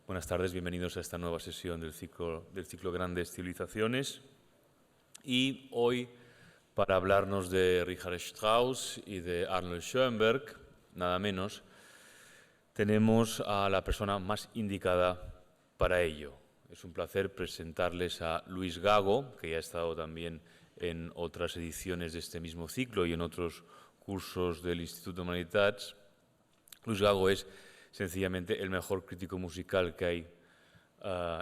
Buenas tardes, bienvenidos a esta nueva sesión del ciclo Grandes Civilizaciones. Y hoy, para hablarnos de Richard Strauss y de Arnold Schoenberg, nada menos, tenemos a la persona más indicada para ello. Es un placer presentarles a Luis Gago, que ya ha estado también en otras ediciones de este mismo ciclo y en otros cursos del Instituto de Humanitats. Luis Gago es sencillamente el mejor crítico musical que hay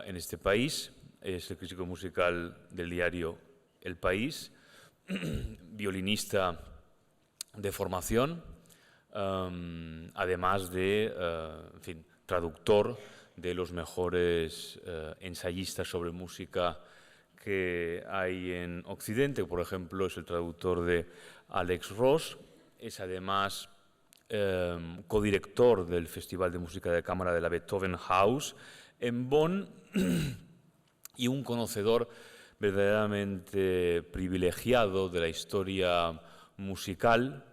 en este país. Es el crítico musical del diario El País, violinista de formación, además de traductor de los mejores ensayistas sobre música que hay en Occidente. Por ejemplo, es el traductor de Alex Ross, es además codirector del Festival de Música de Cámara de la Beethoven House en Bonn y un conocedor verdaderamente privilegiado de la historia musical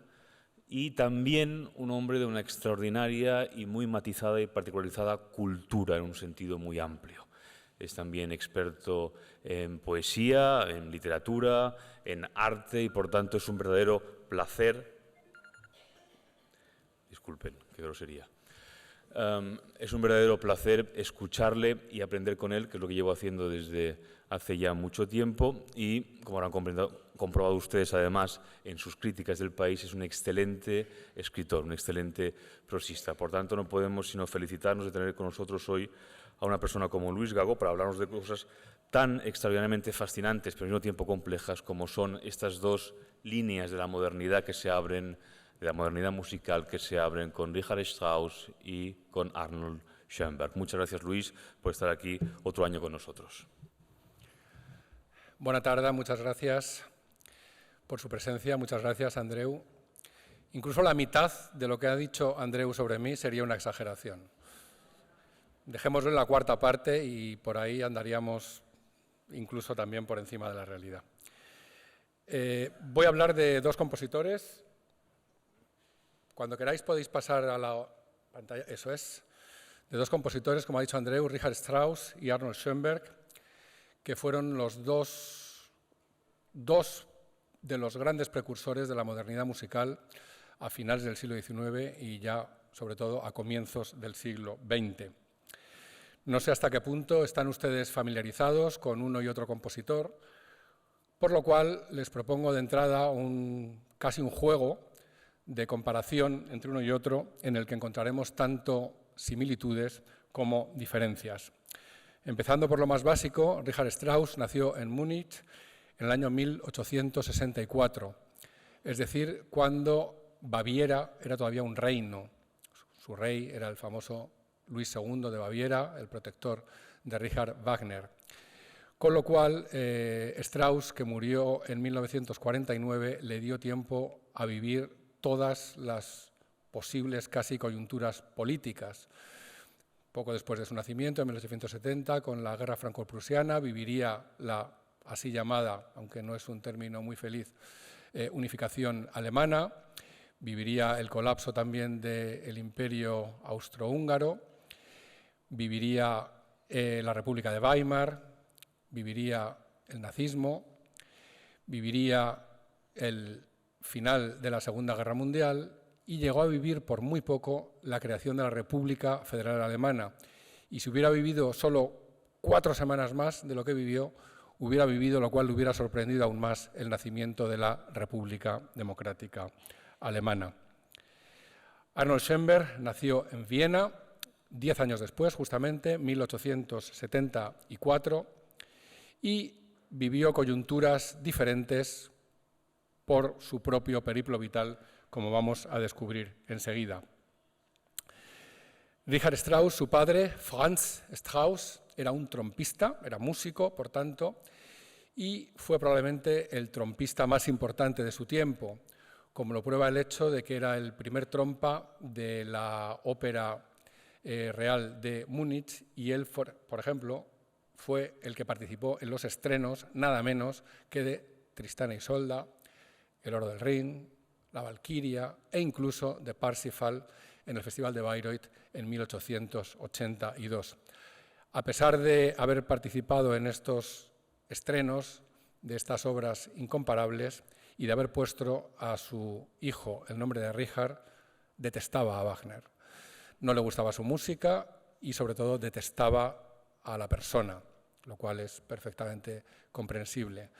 y también un hombre de una extraordinaria y muy matizada y particularizada cultura en un sentido muy amplio. Es también experto en poesía, en literatura, en arte y por tanto es un verdadero placer. Disculpen, qué grosería. Es un verdadero placer escucharle y aprender con él, que es lo que llevo haciendo desde hace ya mucho tiempo y, como habrán comprobado ustedes además en sus críticas del País, es un excelente escritor, un excelente prosista. Por tanto, no podemos sino felicitarnos de tener con nosotros hoy a una persona como Luis Gago para hablarnos de cosas tan extraordinariamente fascinantes, pero al mismo tiempo complejas, como son estas dos líneas de la modernidad que se abren, de la modernidad musical que se abren con Richard Strauss y con Arnold Schoenberg. Muchas gracias, Luis, por estar aquí otro año con nosotros. Buenas tardes, muchas gracias por su presencia, muchas gracias, Andreu. Incluso la mitad de lo que ha dicho Andreu sobre mí sería una exageración. Dejémoslo en la cuarta parte y por ahí andaríamos incluso también por encima de la realidad. Voy a hablar de dos compositores. Cuando queráis podéis pasar a la pantalla, eso es, de dos compositores, como ha dicho Andreu, Richard Strauss y Arnold Schoenberg, que fueron los dos de los grandes precursores de la modernidad musical a finales del siglo XIX y ya, sobre todo, a comienzos del siglo XX. No sé hasta qué punto están ustedes familiarizados con uno y otro compositor, por lo cual les propongo de entrada casi un juego de comparación entre uno y otro en el que encontraremos tanto similitudes como diferencias. Empezando por lo más básico, Richard Strauss nació en Múnich en el año 1864, es decir, cuando Baviera era todavía un reino. Su rey era el famoso Luis II de Baviera, el protector de Richard Wagner. Con lo cual, Strauss, que murió en 1949, le dio tiempo a vivir todas las posibles casi coyunturas políticas. Poco después de su nacimiento, en 1870, con la guerra franco-prusiana, viviría la así llamada, aunque no es un término muy feliz, unificación alemana, viviría el colapso también del imperio austrohúngaro, viviría la República de Weimar, viviría el nazismo, viviría el final de la Segunda Guerra Mundial y llegó a vivir por muy poco la creación de la República Federal Alemana. Y si hubiera vivido solo 4 semanas más de lo que vivió, hubiera vivido, lo cual le hubiera sorprendido aún más, el nacimiento de la República Democrática Alemana. Arnold Schoenberg nació en Viena 10 años después, justamente, 1874, y vivió coyunturas diferentes por su propio periplo vital, como vamos a descubrir enseguida. Richard Strauss, su padre, Franz Strauss, era un trompista, era músico, por tanto, y fue probablemente el trompista más importante de su tiempo, como lo prueba el hecho de que era el primer trompa de la Ópera Real de Múnich y él, por ejemplo, fue el que participó en los estrenos, nada menos que de Tristán e Isolda, El oro del Rin, La Valquiria e incluso de Parsifal en el Festival de Bayreuth en 1882. A pesar de haber participado en estos estrenos de estas obras incomparables y de haber puesto a su hijo el nombre de Richard, detestaba a Wagner. No le gustaba su música y, sobre todo, detestaba a la persona, lo cual es perfectamente comprensible.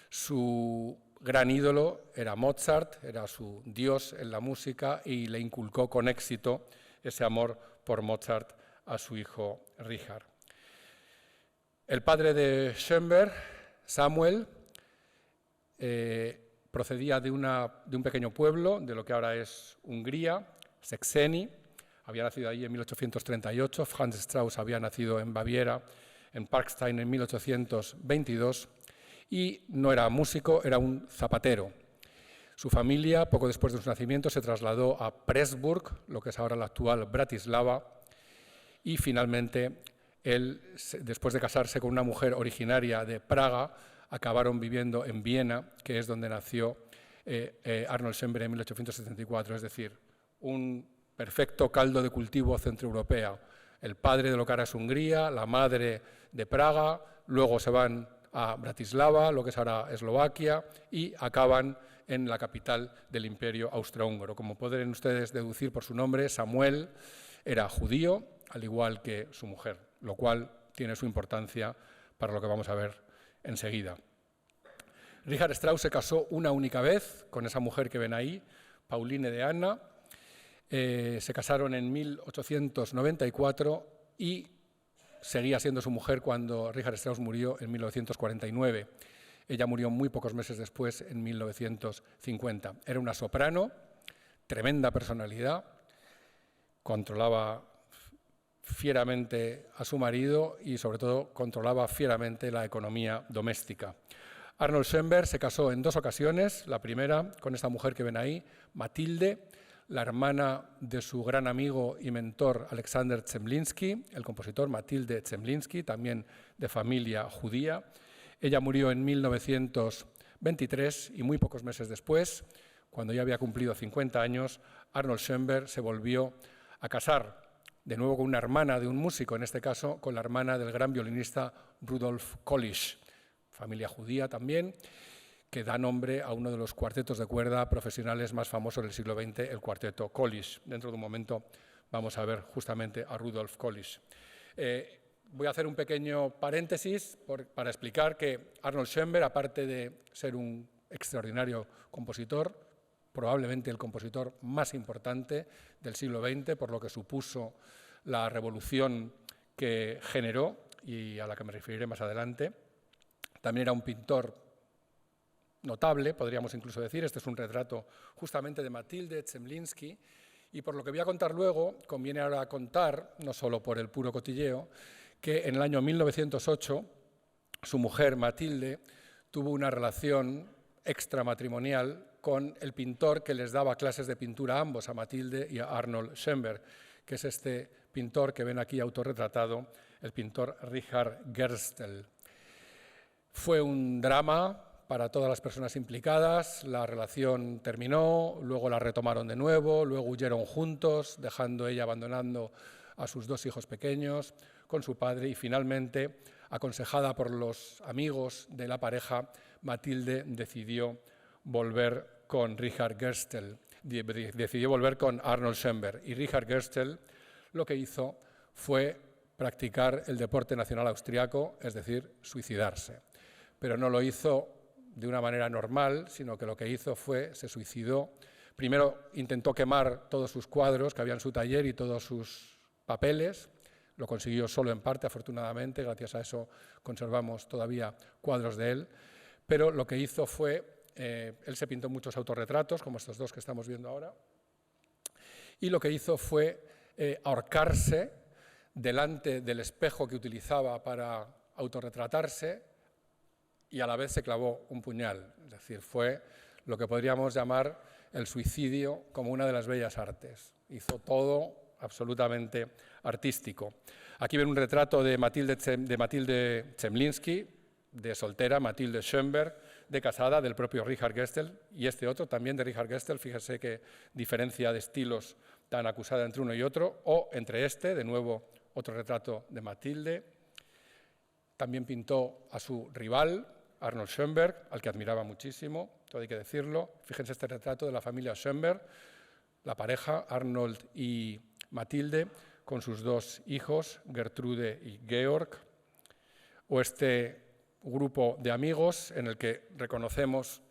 Su gran ídolo era Mozart, era su dios en la música y le inculcó con éxito ese amor por Mozart a su hijo Richard. El padre de Schoenberg, Samuel, procedía de un pequeño pueblo, de lo que ahora es Hungría, Székely. Había nacido allí en 1838, Franz Strauss había nacido en Baviera, en Parkstein en 1822, y no era músico, era un zapatero. Su familia, poco después de su nacimiento, se trasladó a Pressburg, lo que es ahora la actual Bratislava, y finalmente él, después de casarse con una mujer originaria de Praga, acabaron viviendo en Viena, que es donde nació Arnold Schoenberg en 1874, es decir, un perfecto caldo de cultivo centroeuropeo. El padre de lo que ahora es Hungría, la madre de Praga, luego se van a Bratislava, lo que es ahora Eslovaquia, y acaban en la capital del Imperio Austrohúngaro. Como pueden ustedes deducir por su nombre, Samuel era judío, al igual que su mujer, lo cual tiene su importancia para lo que vamos a ver enseguida. Richard Strauss se casó una única vez con esa mujer que ven ahí, Pauline de Anna. Se casaron en 1894 y seguía siendo su mujer cuando Richard Strauss murió en 1949. Ella murió muy pocos meses después, en 1950. Era una soprano, tremenda personalidad, controlaba fieramente a su marido y, sobre todo, controlaba fieramente la economía doméstica. Arnold Schoenberg se casó en 2 ocasiones, la primera con esta mujer que ven ahí, Matilde, la hermana de su gran amigo y mentor Alexander Zemlinsky, el compositor Matilde Zemlinsky, también de familia judía. Ella murió en 1923 y muy pocos meses después, cuando ya había cumplido 50 años, Arnold Schoenberg se volvió a casar, de nuevo con una hermana de un músico, en este caso con la hermana del gran violinista Rudolf Kolisch, familia judía también, que da nombre a uno de los cuartetos de cuerda profesionales más famosos del siglo XX, el cuarteto Kolisch. Dentro de un momento vamos a ver justamente a Rudolf Kolisch. Voy a hacer un pequeño paréntesis para explicar que Arnold Schoenberg, aparte de ser un extraordinario compositor, probablemente el compositor más importante del siglo XX, por lo que supuso la revolución que generó y a la que me referiré más adelante, también era un pintor notable, podríamos incluso decir. Este es un retrato justamente de Matilde Zemlinsky, y por lo que voy a contar luego, conviene ahora contar, no solo por el puro cotilleo, que en el año 1908 su mujer Matilde tuvo una relación extramatrimonial con el pintor que les daba clases de pintura a ambos, a Matilde y a Arnold Schoenberg, que es este pintor que ven aquí autorretratado, el pintor Richard Gerstl. Fue un drama para todas las personas implicadas, la relación terminó, luego la retomaron de nuevo, luego huyeron juntos, dejando ella abandonando a sus 2 hijos pequeños con su padre, y finalmente, aconsejada por los amigos de la pareja, Matilde decidió volver con Richard Gerstl, decidió volver con Arnold Schoenberg, y Richard Gerstl lo que hizo fue practicar el deporte nacional austriaco, es decir, suicidarse. Pero no lo hizo de una manera normal, sino que lo que hizo fue, se suicidó. Primero intentó quemar todos sus cuadros que había en su taller y todos sus papeles. Lo consiguió solo en parte, afortunadamente, gracias a eso conservamos todavía cuadros de él. Pero lo que hizo fue, él se pintó muchos autorretratos, como estos 2 que estamos viendo ahora, y lo que hizo fue ahorcarse delante del espejo que utilizaba para autorretratarse, y a la vez se clavó un puñal. Es decir, fue lo que podríamos llamar el suicidio como una de las bellas artes. Hizo todo absolutamente artístico. Aquí ven un retrato de Matilde Zemlinsky, de soltera, Matilde Schoenberg, de casada, del propio Richard Gerstl, y este otro también de Richard Gerstl. Fíjese qué diferencia de estilos tan acusada entre uno y otro, o entre de nuevo, otro retrato de Matilde. También pintó a su rival, Arnold Schoenberg, al que admiraba muchísimo, todo hay que decirlo. Fíjense este retrato de la familia Schoenberg, la pareja, Arnold y Matilde, con sus dos hijos, Gertrude y Georg, o este grupo de amigos en el que reconocemos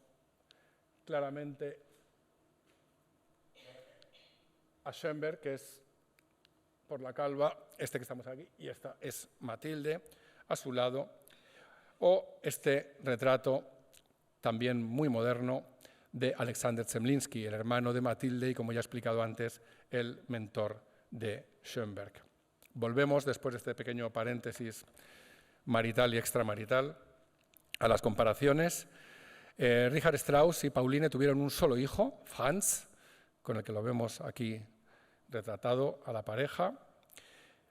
claramente a Schoenberg, que es por la calva, este que estamos aquí, y esta es Matilde a su lado, o este retrato también muy moderno de Alexander Zemlinsky, el hermano de Matilde y, como ya he explicado antes, el mentor de Schoenberg. Volvemos, después de este pequeño paréntesis marital y extramarital, a las comparaciones. Richard Strauss y Pauline tuvieron un solo hijo, Franz, con el que lo vemos aquí retratado a la pareja.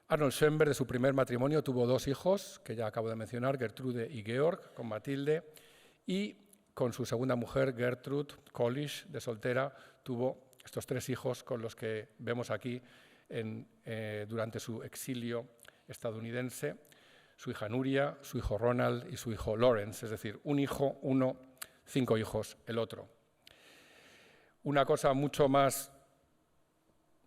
Arnold Schoenberg, de su primer matrimonio, tuvo dos hijos, que ya acabo de mencionar, Gertrude y Georg, con Matilde, y con su segunda mujer, Gertrude Kolisch, de soltera, tuvo estos tres hijos con los que vemos aquí durante su exilio estadounidense, su hija Nuria, su hijo Ronald y su hijo Lawrence, es decir, un hijo, uno, 5 hijos, el otro. Una cosa mucho más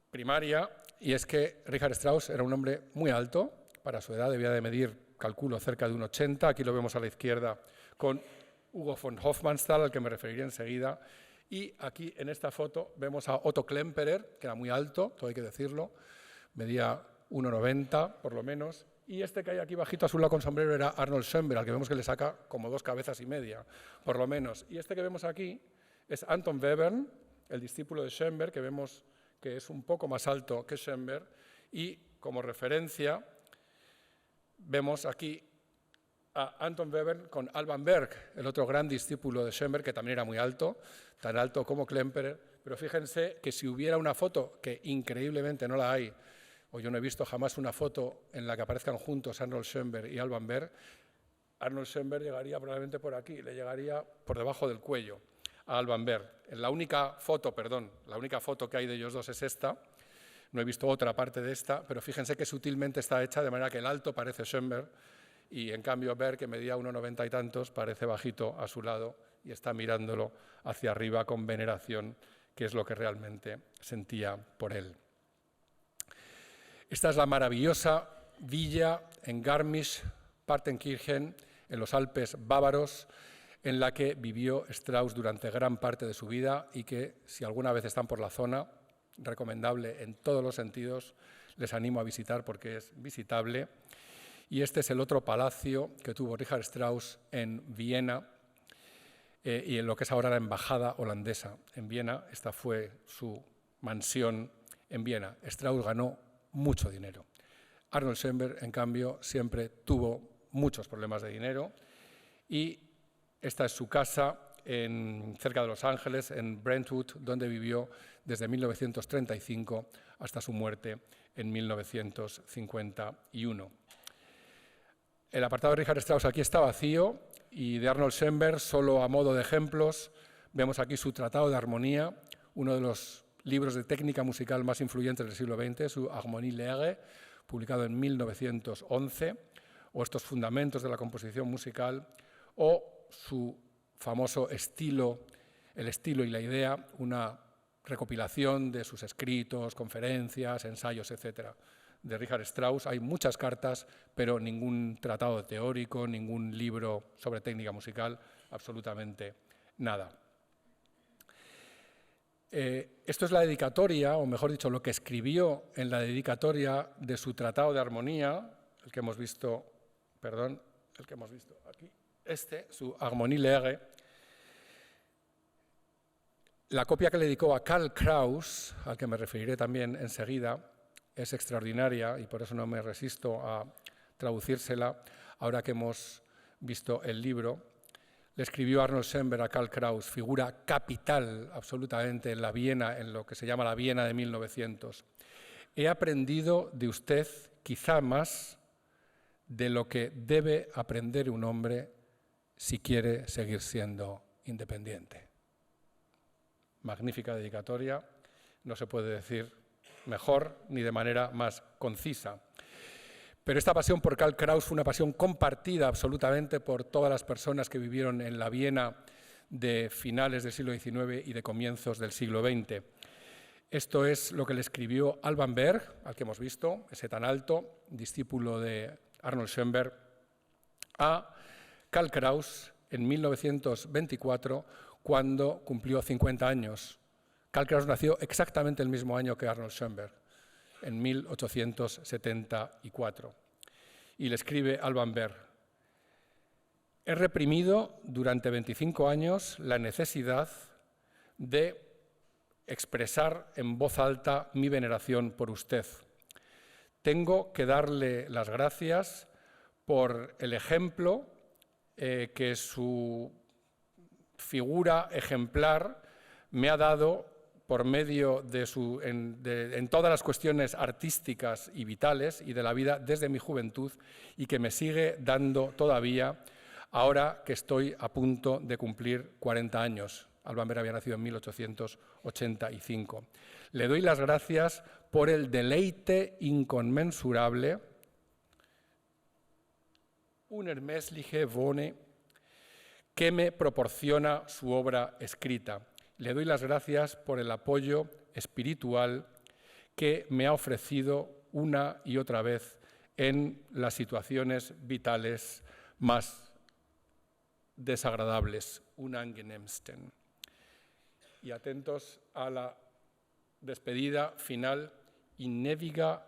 primaria, y es que Richard Strauss era un hombre muy alto, para su edad debía de medir, calculo, cerca de 1,80, aquí lo vemos a la izquierda con Hugo von Hofmannsthal, al que me referiré enseguida, y aquí en esta foto vemos a Otto Klemperer, que era muy alto, todo hay que decirlo, medía 1,90 por lo menos, y este que hay aquí bajito a su lado con sombrero era Arnold Schoenberg, al que vemos que le saca como 2 cabezas y media, por lo menos. Y este que vemos aquí es Anton Webern, el discípulo de Schoenberg, que vemos que es un poco más alto que Schoenberg, y como referencia vemos aquí a Anton Webern con Alban Berg, el otro gran discípulo de Schoenberg, que también era muy alto, tan alto como Klemperer, pero fíjense que si hubiera una foto, que increíblemente no la hay, o yo no he visto jamás una foto en la que aparezcan juntos Arnold Schoenberg y Alban Berg, Arnold Schoenberg llegaría probablemente por aquí, le llegaría por debajo del cuello a Alban Berg. La única foto que hay de ellos dos es esta, no he visto otra parte de esta, pero fíjense que sutilmente está hecha de manera que el alto parece Schoenberg y en cambio Berg, que medía 1,90 y tantos, parece bajito a su lado y está mirándolo hacia arriba con veneración, que es lo que realmente sentía por él. Esta es la maravillosa villa en Garmisch-Partenkirchen, en los Alpes bávaros, en la que vivió Strauss durante gran parte de su vida y que, si alguna vez están por la zona, recomendable en todos los sentidos, les animo a visitar porque es visitable. Y este es el otro palacio que tuvo Richard Strauss en Viena y en lo que es ahora la embajada holandesa en Viena. Esta fue su mansión en Viena. Strauss ganó mucho dinero. Arnold Schoenberg, en cambio, siempre tuvo muchos problemas de dinero y esta es su casa cerca de Los Ángeles, en Brentwood, donde vivió desde 1935 hasta su muerte en 1951. El apartado de Richard Strauss aquí está vacío y de Arnold Schoenberg, solo a modo de ejemplos, vemos aquí su Tratado de Armonía, uno de los libros de técnica musical más influyentes del siglo XX, su Harmonie Lege, publicado en 1911, o estos fundamentos de la composición musical, o su famoso estilo, el estilo y la idea, una recopilación de sus escritos, conferencias, ensayos, etc. de Richard Strauss. Hay muchas cartas, pero ningún tratado teórico, ningún libro sobre técnica musical, absolutamente nada. Esto es la dedicatoria, o mejor dicho, lo que escribió en la dedicatoria de su Tratado de Armonía, el que hemos visto aquí, su Harmonie Lege. La copia que le dedicó a Karl Kraus, al que me referiré también enseguida, es extraordinaria y por eso no me resisto a traducírsela. Ahora que hemos visto el libro, le escribió Arnold Schoenberg a Karl Kraus, figura capital absolutamente en la Viena, en lo que se llama la Viena de 1900. He aprendido de usted quizá más de lo que debe aprender un hombre si quiere seguir siendo independiente. Magnífica dedicatoria, no se puede decir mejor ni de manera más concisa. Pero esta pasión por Karl Kraus fue una pasión compartida absolutamente por todas las personas que vivieron en la Viena de finales del siglo XIX y de comienzos del siglo XX. Esto es lo que le escribió Alban Berg, al que hemos visto, ese tan alto, discípulo de Arnold Schoenberg, a Karl Kraus en 1924, cuando cumplió 50 años. Karl Kraus nació exactamente el mismo año que Arnold Schoenberg, en 1874. Y le escribe Alban Berg: he reprimido durante 25 años la necesidad de expresar en voz alta mi veneración por usted. Tengo que darle las gracias por el ejemplo que su figura ejemplar me ha dado por medio de en todas las cuestiones artísticas y vitales y de la vida desde mi juventud, y que me sigue dando todavía ahora que estoy a punto de cumplir 40 años. Alban Berg había nacido en 1885. Le doy las gracias por el deleite inconmensurable, unermessliche Wonne, que me proporciona su obra escrita. Le doy las gracias por el apoyo espiritual que me ha ofrecido una y otra vez en las situaciones vitales más desagradables, unangenehmsten. Y atentos a la despedida final, in ewiger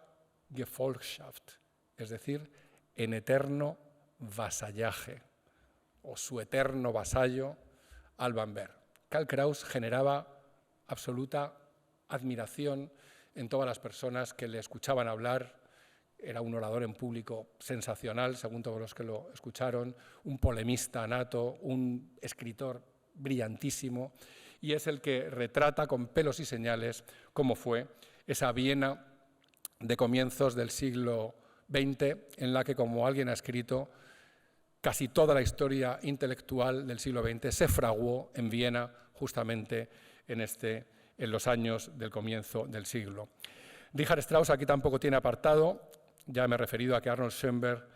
Gefolgschaft, es decir, en eterno vasallaje, o su eterno vasallo, Alban Berg. Karl Kraus generaba absoluta admiración en todas las personas que le escuchaban hablar. Era un orador en público sensacional, según todos los que lo escucharon, un polemista nato, un escritor brillantísimo, y es el que retrata con pelos y señales cómo fue esa Viena de comienzos del siglo XX, en la que, como alguien ha escrito, casi toda la historia intelectual del siglo XX se fraguó en Viena justamente en los años del comienzo del siglo. Richard Strauss aquí tampoco tiene apartado. Ya me he referido a que Arnold Schoenberg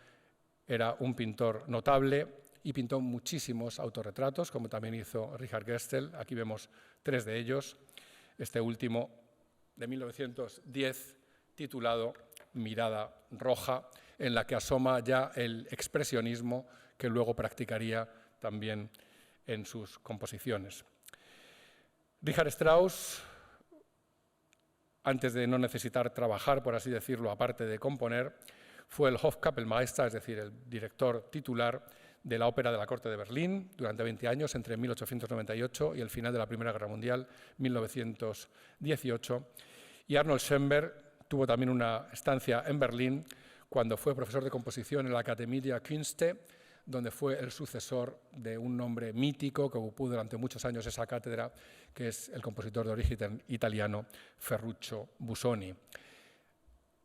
era un pintor notable y pintó muchísimos autorretratos, como también hizo Richard Gestel. Aquí vemos 3 de ellos. Este último, de 1910, titulado Mirada roja, en la que asoma ya el expresionismo que luego practicaría también en sus composiciones. Richard Strauss, antes de no necesitar trabajar, por así decirlo, aparte de componer, fue el Hofkapellmeister, es decir, el director titular de la Ópera de la Corte de Berlín durante 20 años, entre 1898 y el final de la Primera Guerra Mundial, 1918. Y Arnold Schoenberg tuvo también una estancia en Berlín cuando fue profesor de composición en la Akademie der Künste, donde fue el sucesor de un nombre mítico que ocupó durante muchos años esa cátedra, que es el compositor de origen italiano Ferruccio Busoni.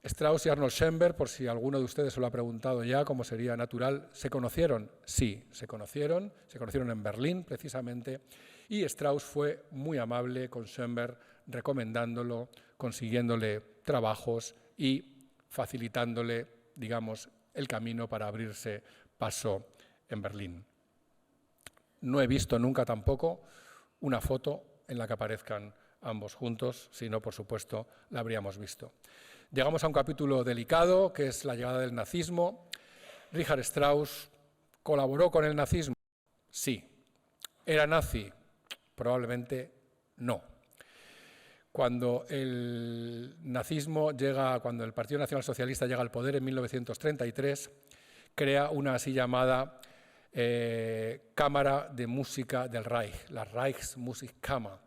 Strauss y Arnold Schoenberg, por si alguno de ustedes se lo ha preguntado ya, como sería natural, ¿se conocieron? Sí, se conocieron en Berlín precisamente, y Strauss fue muy amable con Schoenberg, recomendándolo, consiguiéndole trabajos y facilitándole, digamos, el camino para abrirse paso en Berlín. No he visto nunca tampoco una foto en la que aparezcan ambos juntos, si no, por supuesto, la habríamos visto. Llegamos a un capítulo delicado, que es la llegada del nazismo. Richard Strauss colaboró con el nazismo. Sí. ¿Era nazi? Probablemente no. Cuando el nazismo cuando el Partido Nacional Socialista llega al poder en 1933, crea una así llamada Cámara de Música del Reich, la Reichsmusikkammer,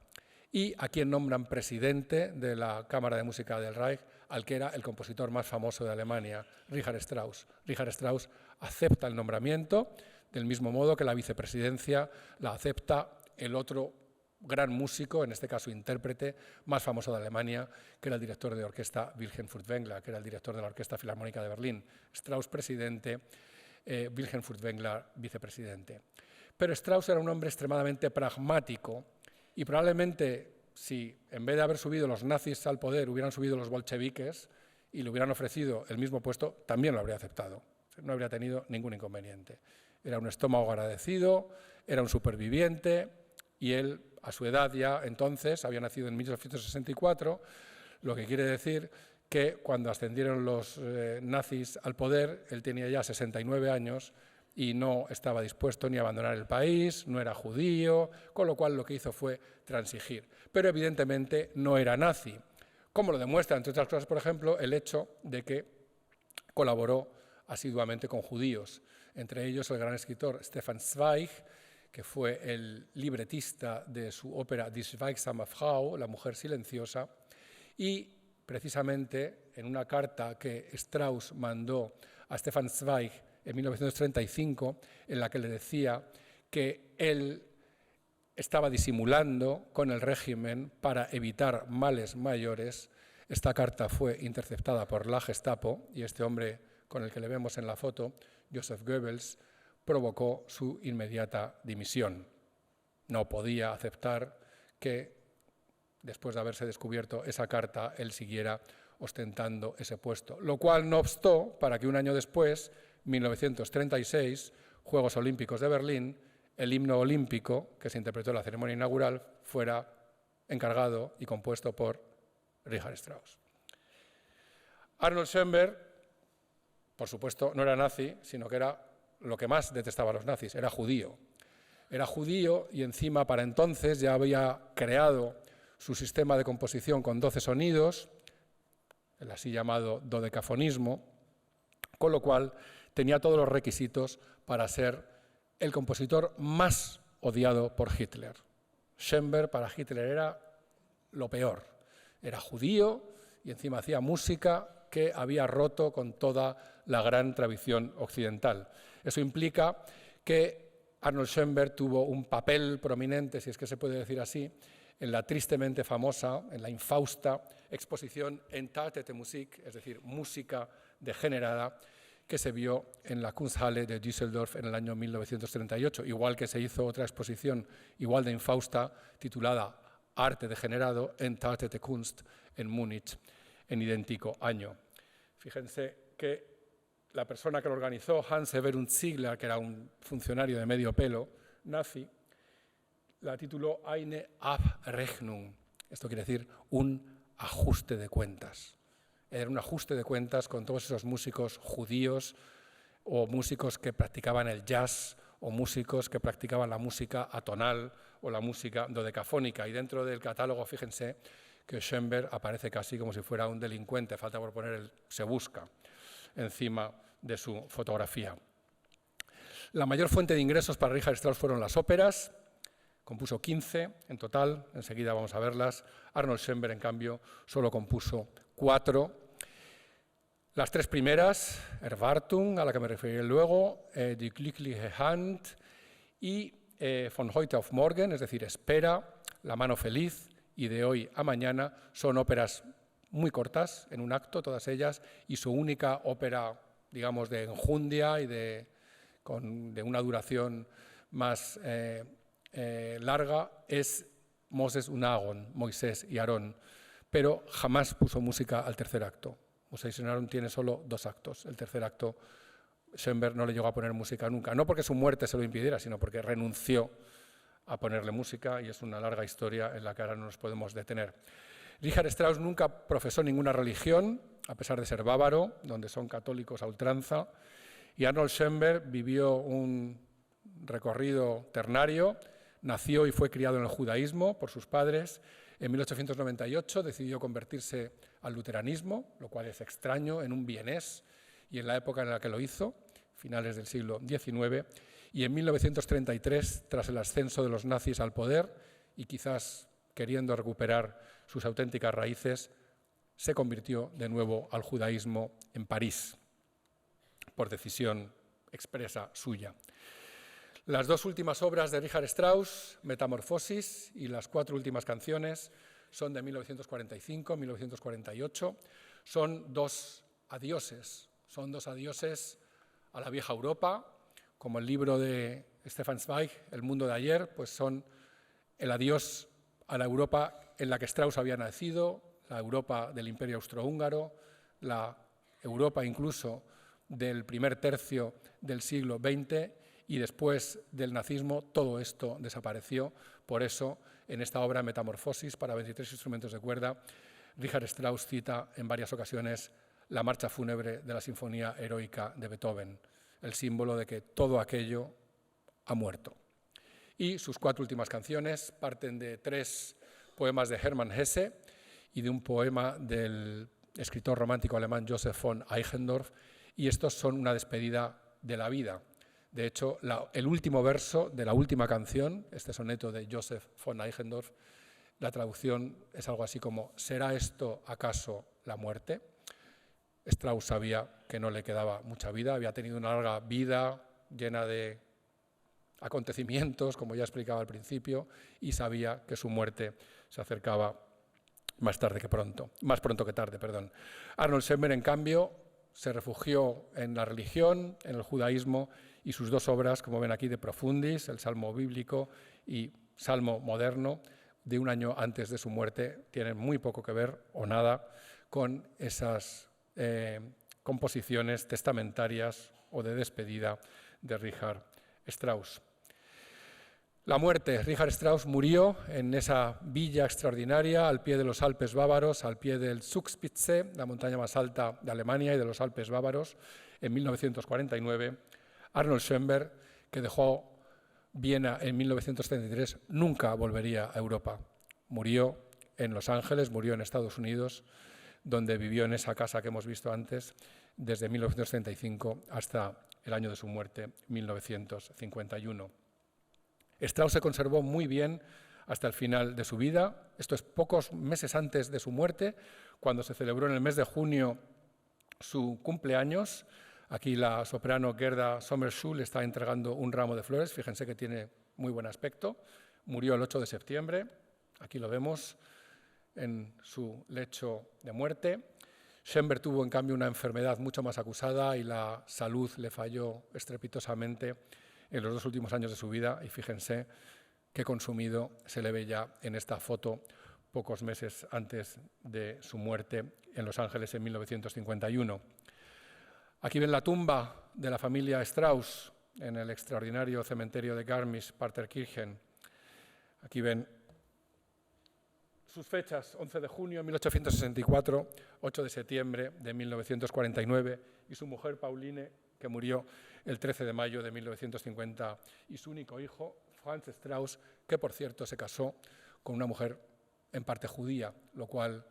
y a quien nombran presidente de la Cámara de Música del Reich, al que era el compositor más famoso de Alemania, Richard Strauss. Richard Strauss acepta el nombramiento, del mismo modo que la vicepresidencia la acepta el otro gran músico, en este caso intérprete, más famoso de Alemania, que era el director de orquesta Wilhelm Furtwängler, que era el director de la Orquesta Filarmónica de Berlín. Strauss presidente, Wilhelm Furtwängler vicepresidente. Pero Strauss era un hombre extremadamente pragmático y probablemente si en vez de haber subido los nazis al poder hubieran subido los bolcheviques y le hubieran ofrecido el mismo puesto, también lo habría aceptado. No habría tenido ningún inconveniente. Era un estómago agradecido, era un superviviente y él, a su edad ya entonces, había nacido en 1964, lo que quiere decir que cuando ascendieron los nazis al poder, él tenía ya 69 años y no estaba dispuesto ni a abandonar el país, no era judío, con lo cual lo que hizo fue transigir. Pero evidentemente no era nazi, como lo demuestra, entre otras cosas, por ejemplo, el hecho de que colaboró asiduamente con judíos, entre ellos el gran escritor Stefan Zweig, que fue el libretista de su ópera Die Schweigsame Frau, La mujer silenciosa, y precisamente en una carta que Strauss mandó a Stefan Zweig en 1935, en la que le decía que él estaba disimulando con el régimen para evitar males mayores. Esta carta fue interceptada por la Gestapo y este hombre con el que le vemos en la foto, Joseph Goebbels, provocó su inmediata dimisión. No podía aceptar que, después de haberse descubierto esa carta, él siguiera ostentando ese puesto, lo cual no obstó para que un año después, 1936, Juegos Olímpicos de Berlín, el himno olímpico que se interpretó en la ceremonia inaugural fuera encargado y compuesto por Richard Strauss. Arnold Schoenberg, por supuesto, no era nazi, sino que era lo que más detestaba a los nazis, era judío. Era judío y encima para entonces ya había creado su sistema de composición con 12 sonidos, el así llamado dodecafonismo, con lo cual tenía todos los requisitos para ser el compositor más odiado por Hitler. Schoenberg para Hitler era lo peor. Era judío y encima hacía música que había roto con toda la gran tradición occidental. Eso implica que Arnold Schoenberg tuvo un papel prominente, si es que se puede decir así, en la tristemente famosa, en la infausta exposición Entartete Musik, es decir, música degenerada, que se vio en la Kunsthalle de Düsseldorf en el año 1938, igual que se hizo otra exposición igual de infausta titulada Arte degenerado, Entartete Kunst, en Múnich, en idéntico año. Fíjense que la persona que lo organizó, Hans Severus Ziegler, que era un funcionario de medio pelo nazi, la tituló Eine Abrechnung. Esto quiere decir un ajuste de cuentas. Era un ajuste de cuentas con todos esos músicos judíos o músicos que practicaban el jazz o músicos que practicaban la música atonal o la música dodecafónica. Y dentro del catálogo, fíjense que Schoenberg aparece casi como si fuera un delincuente, falta por poner el se busca encima de su fotografía. La mayor fuente de ingresos para Richard Strauss fueron las óperas, compuso 15 en total, enseguida vamos a verlas. Arnold Schoenberg, en cambio, solo compuso 4. Las 3 primeras, Erwartung, a la que me referiré luego, Die glückliche Hand y Von heute auf morgen, es decir, Espera, La mano feliz y De hoy a mañana, son óperas muy cortas, en un acto, todas ellas, y su única ópera, digamos, de enjundia y de una duración más larga es Moses und Aaron, Moisés y Aarón, pero jamás puso música al tercer acto. Moisés y Aarón tiene solo 2 actos. El tercer acto, Schoenberg no le llegó a poner música nunca, no porque su muerte se lo impidiera, sino porque renunció a ponerle música, y es una larga historia en la que ahora no nos podemos detener. Richard Strauss nunca profesó ninguna religión, a pesar de ser bávaro, donde son católicos a ultranza, y Arnold Schoenberg vivió un recorrido ternario. Nació y fue criado en el judaísmo por sus padres. En 1898 decidió convertirse al luteranismo, lo cual es extraño en un vienés y en la época en la que lo hizo, finales del siglo XIX. Y en 1933, tras el ascenso de los nazis al poder y quizás queriendo recuperar sus auténticas raíces, se convirtió de nuevo al judaísmo en París, por decisión expresa suya. Las 2 últimas obras de Richard Strauss, Metamorfosis y las 4 últimas canciones, son de 1945-1948. Son 2 adioses, a la vieja Europa, como el libro de Stefan Zweig, El mundo de ayer, pues son el adiós a la Europa en la que Strauss había nacido, la Europa del Imperio Austrohúngaro, la Europa incluso del primer tercio del siglo XX, y después del nazismo todo esto desapareció. Por eso, en esta obra Metamorfosis para 23 instrumentos de cuerda, Richard Strauss cita en varias ocasiones la marcha fúnebre de la Sinfonía Heroica de Beethoven, el símbolo de que todo aquello ha muerto. Y sus 4 últimas canciones parten de 3 poemas de Hermann Hesse y de un poema del escritor romántico alemán Joseph von Eichendorff, y estos son una despedida de la vida. De hecho, el último verso de la última canción, este soneto de Joseph von Eichendorff, la traducción es algo así como ¿será esto acaso la muerte? Strauss sabía que no le quedaba mucha vida, había tenido una larga vida llena de acontecimientos, como ya explicaba al principio, y sabía que su muerte se acercaba más pronto que tarde. Arnold Schoenberg, en cambio, se refugió en la religión, en el judaísmo, y sus 2 obras, como ven aquí, de Profundis, el Salmo bíblico, y Salmo moderno, de un año antes de su muerte, tienen muy poco que ver, o nada, con esas composiciones testamentarias o de despedida de Richard Strauss. La muerte. Richard Strauss murió en esa villa extraordinaria al pie de los Alpes bávaros, al pie del Zugspitze, la montaña más alta de Alemania y de los Alpes bávaros, en 1949. Arnold Schoenberg, que dejó Viena en 1933, nunca volvería a Europa. Murió en Los Ángeles, murió en Estados Unidos, donde vivió en esa casa que hemos visto antes, desde 1935 hasta el año de su muerte, 1951. Strauss se conservó muy bien hasta el final de su vida. Esto es pocos meses antes de su muerte, cuando se celebró en el mes de junio su cumpleaños. Aquí la soprano Gerda Sommerschul está entregando un ramo de flores. Fíjense que tiene muy buen aspecto. Murió el 8 de septiembre. Aquí lo vemos en su lecho de muerte. Schoenberg tuvo, en cambio, una enfermedad mucho más acusada y la salud le falló estrepitosamente en los 2 últimos años de su vida, y fíjense qué consumido se le ve ya en esta foto pocos meses antes de su muerte en Los Ángeles en 1951. Aquí ven la tumba de la familia Strauss en el extraordinario cementerio de Garmisch-Partenkirchen. Aquí ven sus fechas: 11 de junio de 1864, 8 de septiembre de 1949, y su mujer Pauline, que murió el 13 de mayo de 1950, y su único hijo, Franz Strauss, que por cierto se casó con una mujer en parte judía, lo cual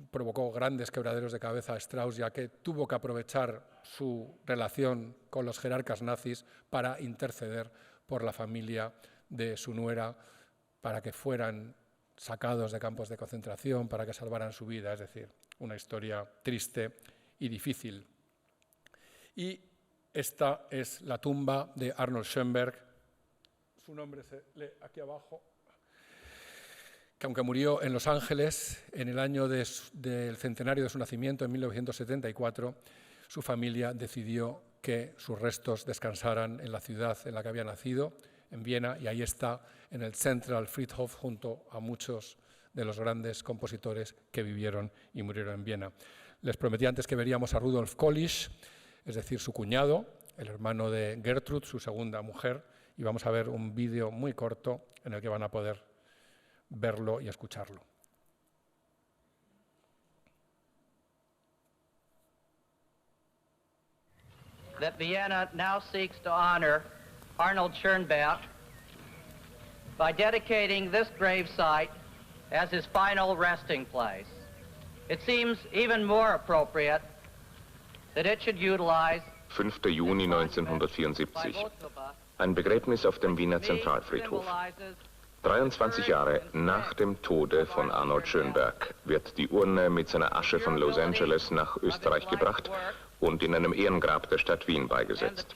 provocó grandes quebraderos de cabeza a Strauss, ya que tuvo que aprovechar su relación con los jerarcas nazis para interceder por la familia de su nuera, para que fueran sacados de campos de concentración, para que salvaran su vida. Es decir, una historia triste y difícil. Y esta es la tumba de Arnold Schoenberg. Su nombre se lee aquí abajo, que aunque murió en Los Ángeles en el año del centenario de su nacimiento, en 1974, su familia decidió que sus restos descansaran en la ciudad en la que había nacido, en Viena, y ahí está en el Central Friedhof junto a muchos de los grandes compositores que vivieron y murieron en Viena. Les prometí antes que veríamos a Rudolf Kolisch, es decir, su cuñado, el hermano de Gertrud, su segunda mujer, y vamos a ver un vídeo muy corto en el que van a poder verlo y escucharlo. That Vienna now seeks to honor Arnold Schoenberg by dedicating this gravesite as his final resting place. It seems even more appropriate that it should utilize 5. Juni 1974. Ein Begräbnis auf dem Wiener Zentralfriedhof. 23 Jahre nach dem Tode von Arnold Schoenberg wird die Urne mit seiner Asche von Los Angeles nach Österreich gebracht und in einem Ehrengrab der Stadt Wien beigesetzt.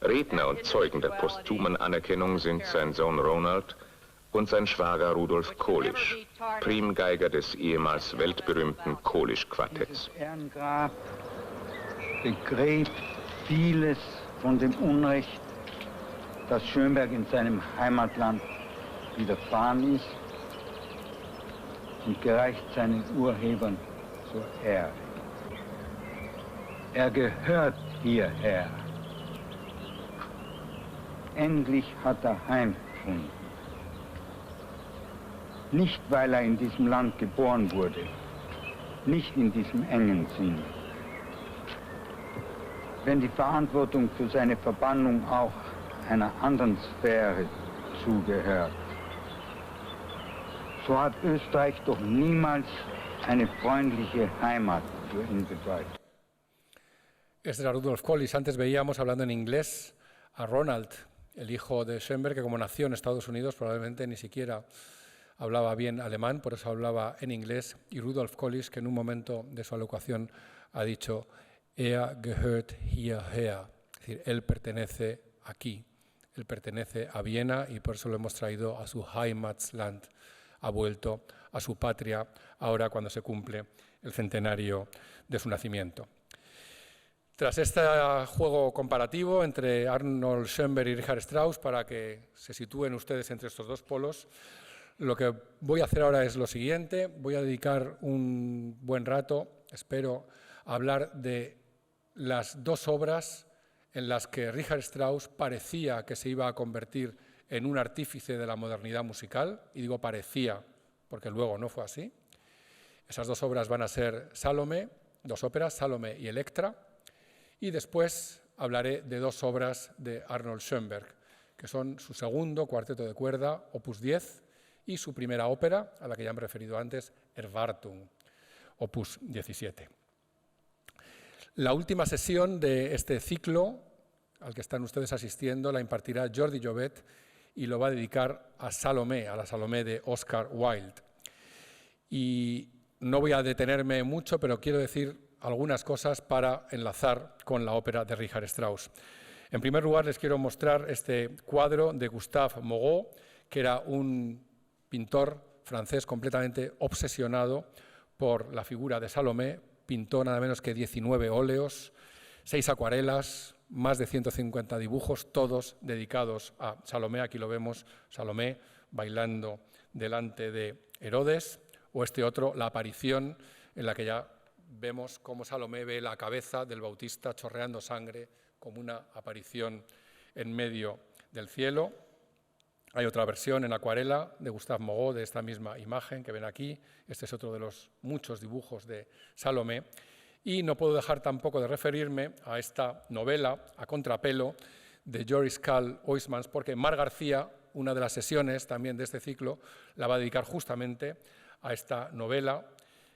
Redner und Zeugen der posthumen Anerkennung sind sein Sohn Ronald und sein Schwager Rudolf Kolisch, Primgeiger des ehemals weltberühmten Kolisch-Quartetts. Dieses Ehrengrab begräbt vieles von dem Unrecht, das Schoenberg in seinem Heimatland widerfahren ist und gereicht seinen Urhebern zur Ehre. Er gehört hierher. Endlich hat er Heim gefunden. Nicht, weil er in diesem Land geboren wurde, nicht in diesem engen Sinn. Wenn die Verantwortung für seine Verbannung auch einer anderen Sphäre zugehört, so hat Österreich doch niemals eine freundliche Heimat für ihn bedeutet. Este era Rudolf Collis. Antes veíamos, hablando en inglés, a Ronald, el hijo de Schoenberg, que como nació en Estados Unidos probablemente ni siquiera hablaba bien alemán, por eso hablaba en inglés, y Rudolf Collis, que en un momento de su alocución ha dicho gehört hierher, es decir, él pertenece aquí, él pertenece a Viena y por eso lo hemos traído a su Heimatland, ha vuelto a su patria ahora cuando se cumple el centenario de su nacimiento. Tras este juego comparativo entre Arnold Schoenberg y Richard Strauss, para que se sitúen ustedes entre estos dos polos, lo que voy a hacer ahora es lo siguiente. Voy a dedicar un buen rato, espero, a hablar de las dos obras en las que Richard Strauss parecía que se iba a convertir en un artífice de la modernidad musical, y digo parecía porque luego no fue así. Esas dos obras van a ser Salome, dos óperas, Salome y Electra, y después hablaré de dos obras de Arnold Schoenberg, que son su segundo cuarteto de cuerda, opus 10, y su primera ópera, a la que ya me he referido antes, Erwartung, opus 17. La última sesión de este ciclo, al que están ustedes asistiendo, la impartirá Jordi Llobet y lo va a dedicar a Salomé, a la Salomé de Oscar Wilde. Y no voy a detenerme mucho, pero quiero decir algunas cosas para enlazar con la ópera de Richard Strauss. En primer lugar, les quiero mostrar este cuadro de Gustave Moreau, que era un pintor francés completamente obsesionado por la figura de Salomé. Pintó nada menos que 19 óleos, 6 acuarelas, más de 150 dibujos, todos dedicados a Salomé. Aquí lo vemos, Salomé bailando delante de Herodes, o este otro, la aparición, en la que ya vemos cómo Salomé ve la cabeza del Bautista chorreando sangre como una aparición en medio del cielo. Hay otra versión en acuarela de Gustave Moreau de esta misma imagen que ven aquí. Este es otro de los muchos dibujos de Salomé. Y no puedo dejar tampoco de referirme a esta novela a contrapelo de Joris Karl Huysmans, porque Mar García, una de las sesiones también de este ciclo, la va a dedicar justamente a esta novela,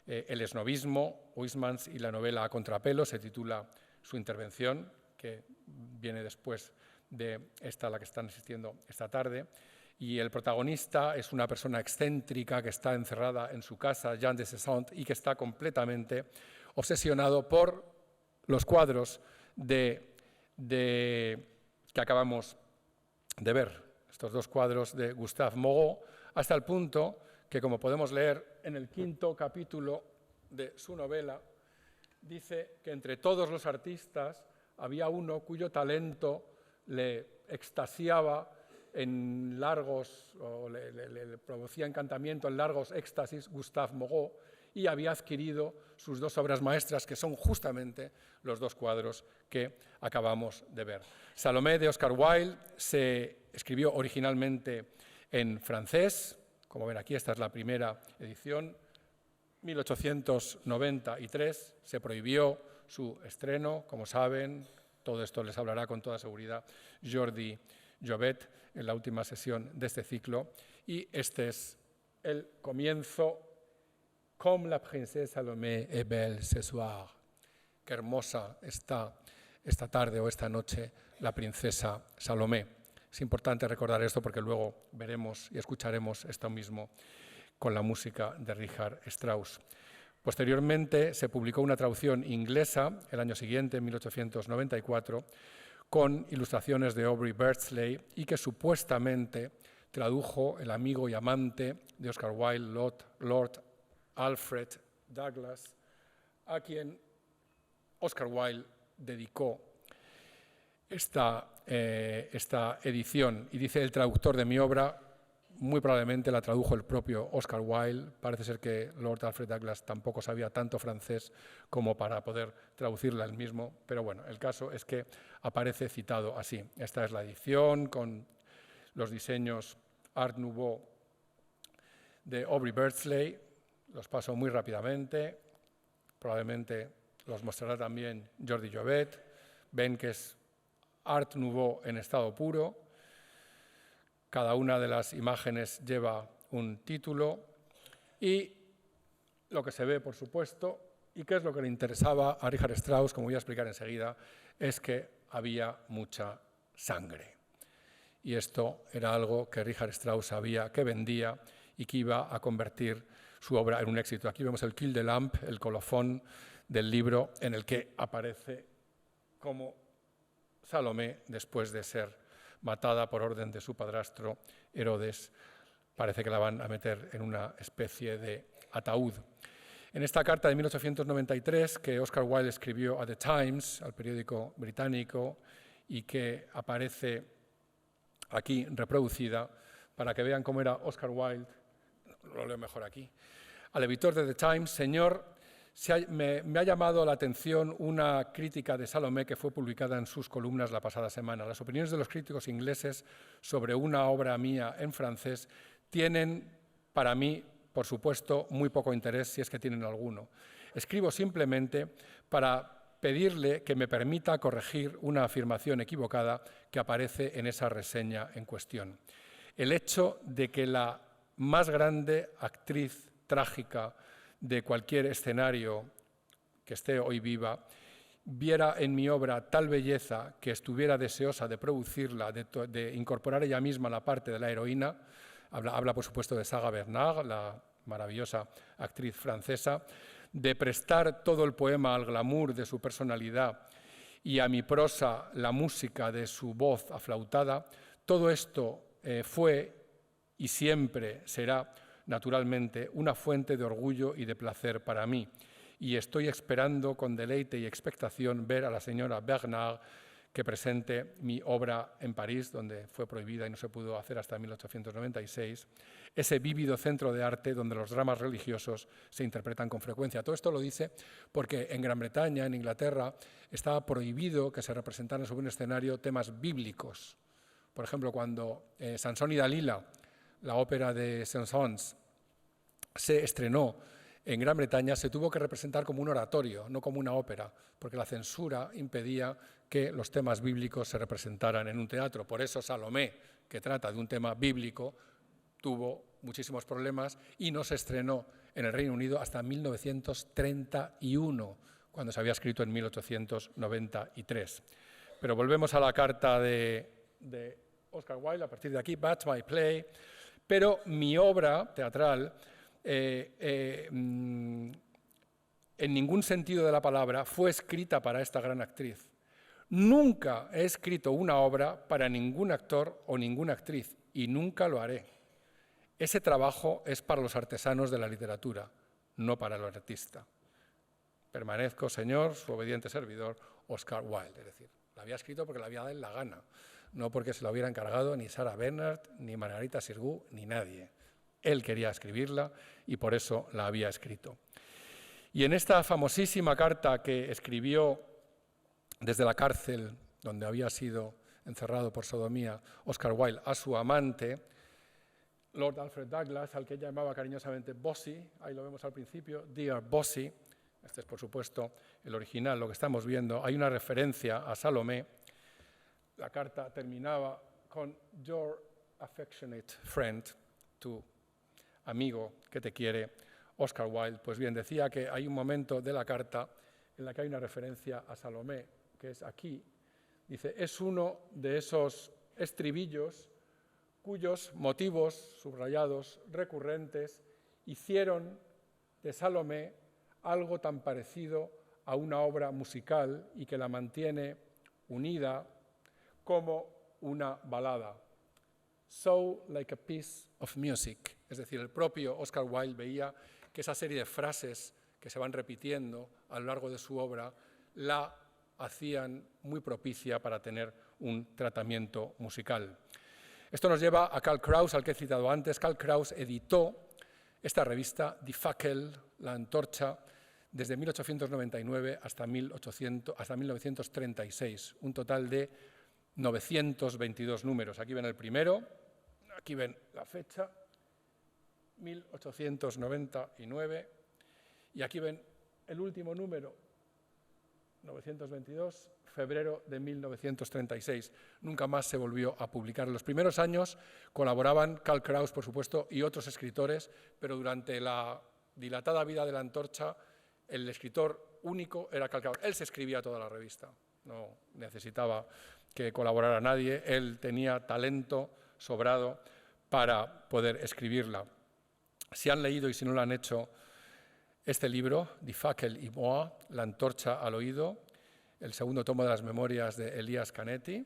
El esnovismo, Huysmans y la novela a contrapelo, se titula su intervención, que viene después de esta a la que están asistiendo esta tarde. Y el protagonista es una persona excéntrica que está encerrada en su casa, Jean de Cesant, y que está completamente obsesionado por los cuadros que acabamos de ver, estos dos cuadros de Gustave Moreau, hasta el punto que, como podemos leer en el 5º capítulo de su novela, dice que entre todos los artistas había uno cuyo talento le extasiaba en largos, o le producía encantamiento en largos éxtasis, Gustave Moreau, y había adquirido sus dos obras maestras, que son justamente los dos cuadros que acabamos de ver. Salomé de Oscar Wilde se escribió originalmente en francés, como ven aquí, esta es la primera edición, 1893, se prohibió su estreno, como saben, todo esto les hablará con toda seguridad Jordi Llobet en la última sesión de este ciclo, y este es el comienzo. Comme la princesse Salomé est belle ce soir. Qué hermosa está esta tarde o esta noche la princesa Salomé. Es importante recordar esto porque luego veremos y escucharemos esto mismo con la música de Richard Strauss. Posteriormente se publicó una traducción inglesa el año siguiente, en 1894, con ilustraciones de Aubrey Beardsley y que supuestamente tradujo el amigo y amante de Oscar Wilde, Lord Alfred Douglas, a quien Oscar Wilde dedicó esta edición. Y dice el traductor de mi obra, muy probablemente la tradujo el propio Oscar Wilde. Parece ser que Lord Alfred Douglas tampoco sabía tanto francés como para poder traducirla él mismo, pero bueno, el caso es que aparece citado así. Esta es la edición con los diseños Art Nouveau de Aubrey Beardsley. Los paso muy rápidamente, probablemente los mostrará también Jordi Llobet. Ven que es Art Nouveau en estado puro. Cada una de las imágenes lleva un título y lo que se ve, por supuesto, y qué es lo que le interesaba a Richard Strauss, como voy a explicar enseguida, es que había mucha sangre. Y esto era algo que Richard Strauss sabía que vendía y que iba a convertir su obra en un éxito. Aquí vemos el Kill the Lamp, el colofón del libro en el que aparece como Salomé, después de ser matada por orden de su padrastro Herodes, parece que la van a meter en una especie de ataúd. En esta carta de 1893 que Oscar Wilde escribió a The Times, al periódico británico, y que aparece aquí reproducida, para que vean cómo era Oscar Wilde, lo leo mejor aquí, al editor de The Times: señor, me ha llamado la atención una crítica de Salomé que fue publicada en sus columnas la pasada semana. Las opiniones de los críticos ingleses sobre una obra mía en francés tienen, para mí, por supuesto, muy poco interés, si es que tienen alguno. Escribo simplemente para pedirle que me permita corregir una afirmación equivocada que aparece en esa reseña en cuestión. El hecho de que la más grande actriz trágica de cualquier escenario que esté hoy viva, viera en mi obra tal belleza que estuviera deseosa de producirla, de incorporar ella misma la parte de la heroína. Habla por supuesto de Saga Bernard, la maravillosa actriz francesa, de prestar todo el poema al glamour de su personalidad y a mi prosa la música de su voz aflautada. Todo esto fue y siempre será, naturalmente, una fuente de orgullo y de placer para mí, y estoy esperando con deleite y expectación ver a la señora Bernard que presente mi obra en París, donde fue prohibida y no se pudo hacer hasta 1896, ese vívido centro de arte donde los dramas religiosos se interpretan con frecuencia. Todo esto lo dice porque en Gran Bretaña, en Inglaterra, estaba prohibido que se representaran sobre un escenario temas bíblicos. Por ejemplo, cuando Sansón y Dalila, la ópera de Saint-Saëns, se estrenó en Gran Bretaña, se tuvo que representar como un oratorio, no como una ópera, porque la censura impedía que los temas bíblicos se representaran en un teatro. Por eso Salomé, que trata de un tema bíblico, tuvo muchísimos problemas y no se estrenó en el Reino Unido hasta 1931, cuando se había escrito en 1893. Pero volvemos a la carta de Oscar Wilde, a partir de aquí, That's my play. Pero mi obra teatral, en ningún sentido de la palabra, fue escrita para esta gran actriz. Nunca he escrito una obra para ningún actor o ninguna actriz, y nunca lo haré. Ese trabajo es para los artesanos de la literatura, no para el artista. Permanezco, señor, su obediente servidor, Oscar Wilde. Es decir, la había escrito porque la había dado la gana, no porque se la hubiera encargado ni Sarah Bernhardt, ni Margarita Xirgu, ni nadie. Él quería escribirla y por eso la había escrito. Y en esta famosísima carta que escribió desde la cárcel, donde había sido encerrado por sodomía, Oscar Wilde, a su amante, Lord Alfred Douglas, al que ella llamaba cariñosamente Bossy, ahí lo vemos al principio, Dear Bossy, este es por supuesto el original, lo que estamos viendo, hay una referencia a Salomé. La carta terminaba con Your affectionate friend, tu amigo que te quiere, Oscar Wilde. Pues bien, decía que hay un momento de la carta en la que hay una referencia a Salomé, que es aquí. Dice, es uno de esos estribillos cuyos motivos subrayados recurrentes hicieron de Salomé algo tan parecido a una obra musical y que la mantiene unida como una balada. So like a piece of music. Es decir, el propio Oscar Wilde veía que esa serie de frases que se van repitiendo a lo largo de su obra la hacían muy propicia para tener un tratamiento musical. Esto nos lleva a Karl Kraus, al que he citado antes. Karl Kraus editó esta revista, Die Fackel, la antorcha, desde 1899 hasta 1936, un total de 922 números. Aquí ven el primero, aquí ven la fecha, 1899, y aquí ven el último número, 922, febrero de 1936. Nunca más se volvió a publicar. En los primeros años colaboraban Karl Kraus, por supuesto, y otros escritores, pero durante la dilatada vida de la antorcha, el escritor único era Karl Kraus. Él se escribía toda la revista, no necesitaba que colaborara nadie, él tenía talento sobrado para poder escribirla. Si han leído y si no lo han hecho, este libro, Die Fackel im Ohr, La antorcha al oído, el segundo tomo de las memorias de Elias Canetti,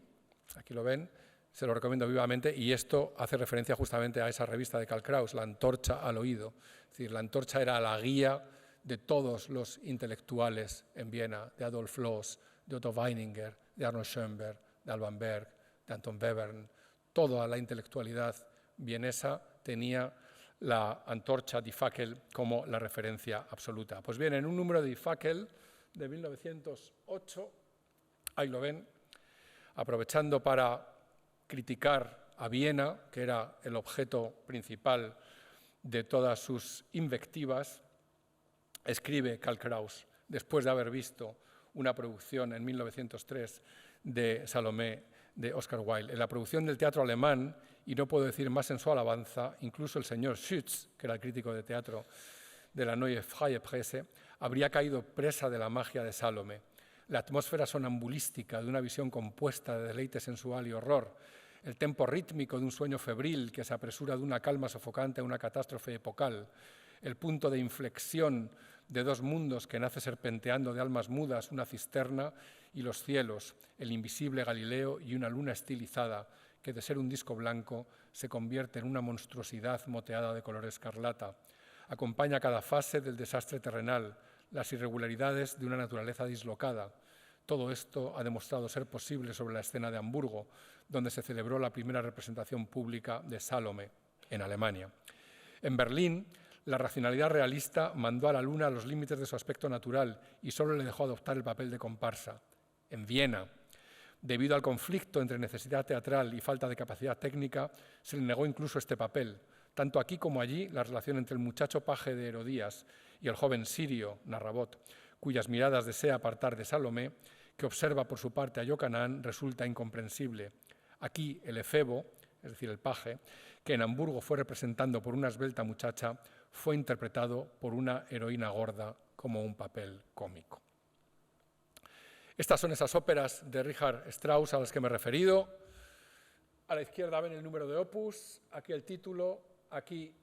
aquí lo ven, se lo recomiendo vivamente, y esto hace referencia justamente a esa revista de Karl Kraus, La antorcha al oído. Es decir, la antorcha era la guía de todos los intelectuales en Viena, de Adolf Loos, de Otto Weininger, de Arnold Schoenberg, de Alban Berg, de Anton Webern. Toda la intelectualidad vienesa tenía la antorcha Die Fackel como la referencia absoluta. Pues bien, en un número de Die Fackel de 1908, ahí lo ven, aprovechando para criticar a Viena, que era el objeto principal de todas sus invectivas, escribe Karl Kraus, después de haber visto una producción en 1903 de Salomé de Oscar Wilde. En la producción del teatro alemán, y no puedo decir más en su alabanza, incluso el señor Schütz, que era el crítico de teatro de la Neue Freie Presse, habría caído presa de la magia de Salomé. La atmósfera sonambulística de una visión compuesta de deleite sensual y horror, el tempo rítmico de un sueño febril que se apresura de una calma sofocante a una catástrofe epocal, el punto de inflexión de dos mundos que nace serpenteando de almas mudas, una cisterna y los cielos, el invisible Galileo y una luna estilizada que de ser un disco blanco se convierte en una monstruosidad moteada de color escarlata. Acompaña cada fase del desastre terrenal, las irregularidades de una naturaleza dislocada. Todo esto ha demostrado ser posible sobre la escena de Hamburgo, donde se celebró la primera representación pública de Salomé, en Alemania. En Berlín, la racionalidad realista mandó a la luna los límites de su aspecto natural y solo le dejó adoptar el papel de comparsa. En Viena, debido al conflicto entre necesidad teatral y falta de capacidad técnica, se le negó incluso este papel. Tanto aquí como allí, la relación entre el muchacho paje de Herodías y el joven sirio, Narrabot, cuyas miradas desea apartar de Salomé, que observa por su parte a Yocanan, resulta incomprensible. Aquí el efebo, es decir, el paje, que en Hamburgo fue representando por una esbelta muchacha, fue interpretado por una heroína gorda como un papel cómico. Estas son esas óperas de Richard Strauss a las que me he referido. A la izquierda ven el número de opus, aquí el título, aquí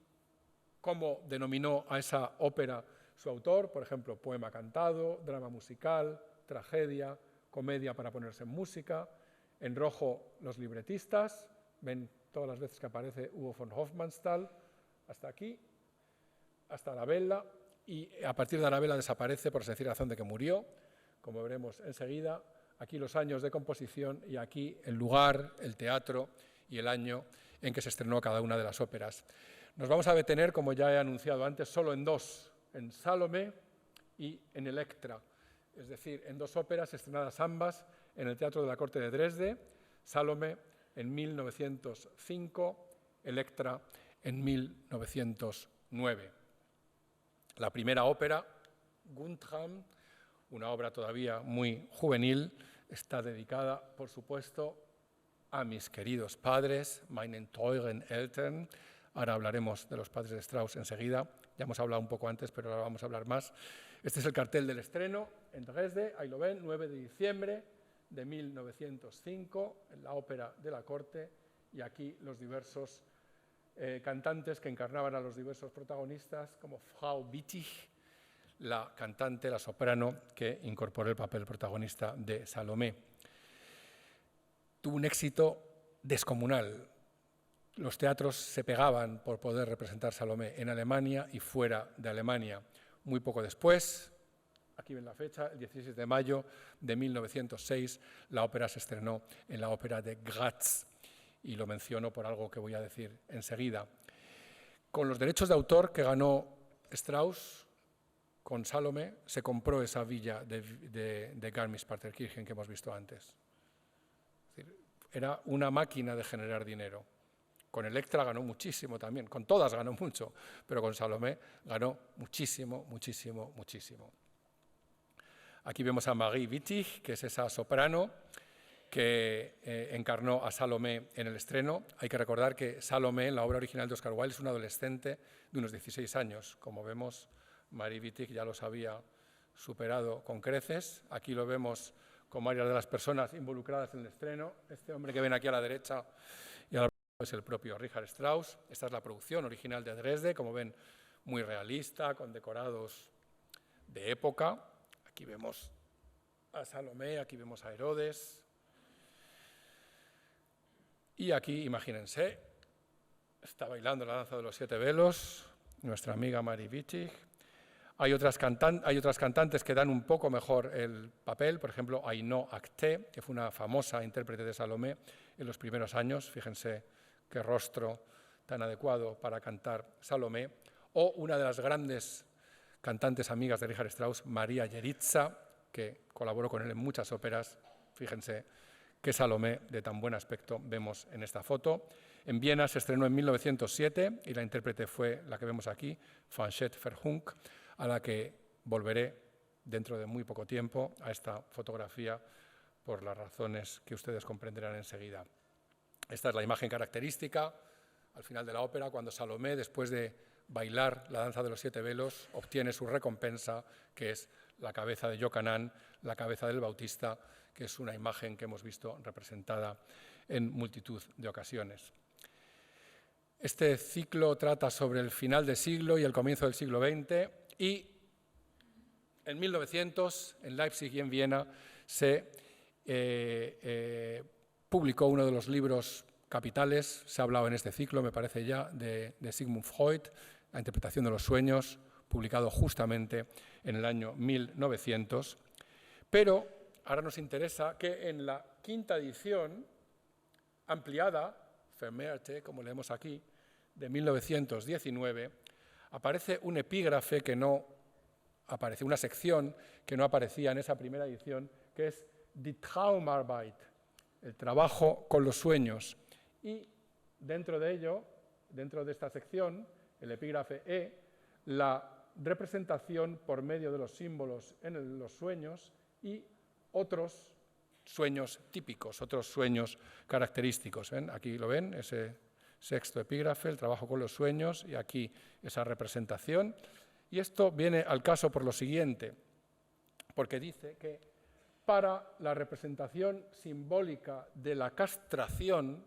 cómo denominó a esa ópera su autor, por ejemplo, poema cantado, drama musical, tragedia, comedia para ponerse en música. En rojo los libretistas, ven todas las veces que aparece Hugo von Hofmannsthal, hasta aquí, hasta Arabella, y a partir de Arabella desaparece por sencilla razón de que murió, como veremos enseguida. Aquí los años de composición y aquí el lugar, el teatro y el año en que se estrenó cada una de las óperas. Nos vamos a detener, como ya he anunciado antes, solo en dos, en Salomé y en Electra, es decir, en dos óperas estrenadas ambas en el Teatro de la Corte de Dresde, Salomé en 1905, Electra en 1909. La primera ópera, Guntram, una obra todavía muy juvenil, está dedicada, por supuesto, a mis queridos padres, meinen teuren Eltern. Ahora hablaremos de los padres de Strauss enseguida. Ya hemos hablado un poco antes, pero ahora vamos a hablar más. Este es el cartel del estreno en Dresde, ahí lo ven, 9 de diciembre de 1905, en la Ópera de la Corte, y aquí los diversos cantantes que encarnaban a los diversos protagonistas, como Frau Wittig, la cantante, la soprano, que incorporó el papel protagonista de Salomé. Tuvo un éxito descomunal. Los teatros se pegaban por poder representar Salomé en Alemania y fuera de Alemania. Muy poco después, aquí ven la fecha, el 16 de mayo de 1906, la ópera se estrenó en la Ópera de Graz. y lo menciono por algo que voy a decir enseguida. Con los derechos de autor que ganó Strauss, con Salomé, se compró esa villa de Garmisch-Partenkirchen que hemos visto antes. Es decir, era una máquina de generar dinero. Con Electra ganó muchísimo también, con todas ganó mucho, pero con Salomé ganó muchísimo, muchísimo, muchísimo. Aquí vemos a Marie Wittig, que es esa soprano que encarnó a Salomé en el estreno. Hay que recordar que Salomé, en la obra original de Oscar Wilde, es un adolescente de unos 16 años. Como vemos, Marie Wittig ya los había superado con creces. Aquí lo vemos con varias de las personas involucradas en el estreno. Este hombre que ven aquí a la derecha y a la es el propio Richard Strauss. Esta es la producción original de Dresde, como ven, muy realista, con decorados de época. Aquí vemos a Salomé, aquí vemos a Herodes. Y aquí, imagínense, está bailando la danza de los 7 velos, nuestra amiga Marie Wittig. Hay otras cantantes que dan un poco mejor el papel, por ejemplo, Ainhoa Acté, que fue una famosa intérprete de Salomé en los primeros años. Fíjense qué rostro tan adecuado para cantar Salomé. O una de las grandes cantantes amigas de Richard Strauss, Maria Jeritza, que colaboró con él en muchas óperas. Fíjense qué Salomé de tan buen aspecto vemos en esta foto. En Viena se estrenó en 1907 y la intérprete fue la que vemos aquí, Fanchette Verhunk, a la que volveré dentro de muy poco tiempo a esta fotografía por las razones que ustedes comprenderán enseguida. Esta es la imagen característica al final de la ópera, cuando Salomé, después de bailar la danza de los 7 velos, obtiene su recompensa, que es la cabeza de Yocanan, la cabeza del Bautista, que es una imagen que hemos visto representada en multitud de ocasiones. Este ciclo trata sobre el final del siglo y el comienzo del siglo XX, y en 1900, en Leipzig y en Viena, se publicó uno de los libros capitales, se ha hablado en este ciclo, me parece ya, de Sigmund Freud, La interpretación de los sueños, publicado justamente en el año 1900. Pero ahora nos interesa que en la 5ª edición, ampliada, Vermehrte, como leemos aquí, de 1919, aparece un epígrafe que no aparece, una sección que no aparecía en esa primera edición, que es Die Traumarbeit, el trabajo con los sueños. Y dentro de ello, dentro de esta sección, el epígrafe E, la representación por medio de los símbolos en los sueños y otros sueños típicos, otros sueños característicos. ¿Ven? Aquí lo ven, ese 6º epígrafe, el trabajo con los sueños, y aquí esa representación. Y esto viene al caso por lo siguiente, porque dice que para la representación simbólica de la castración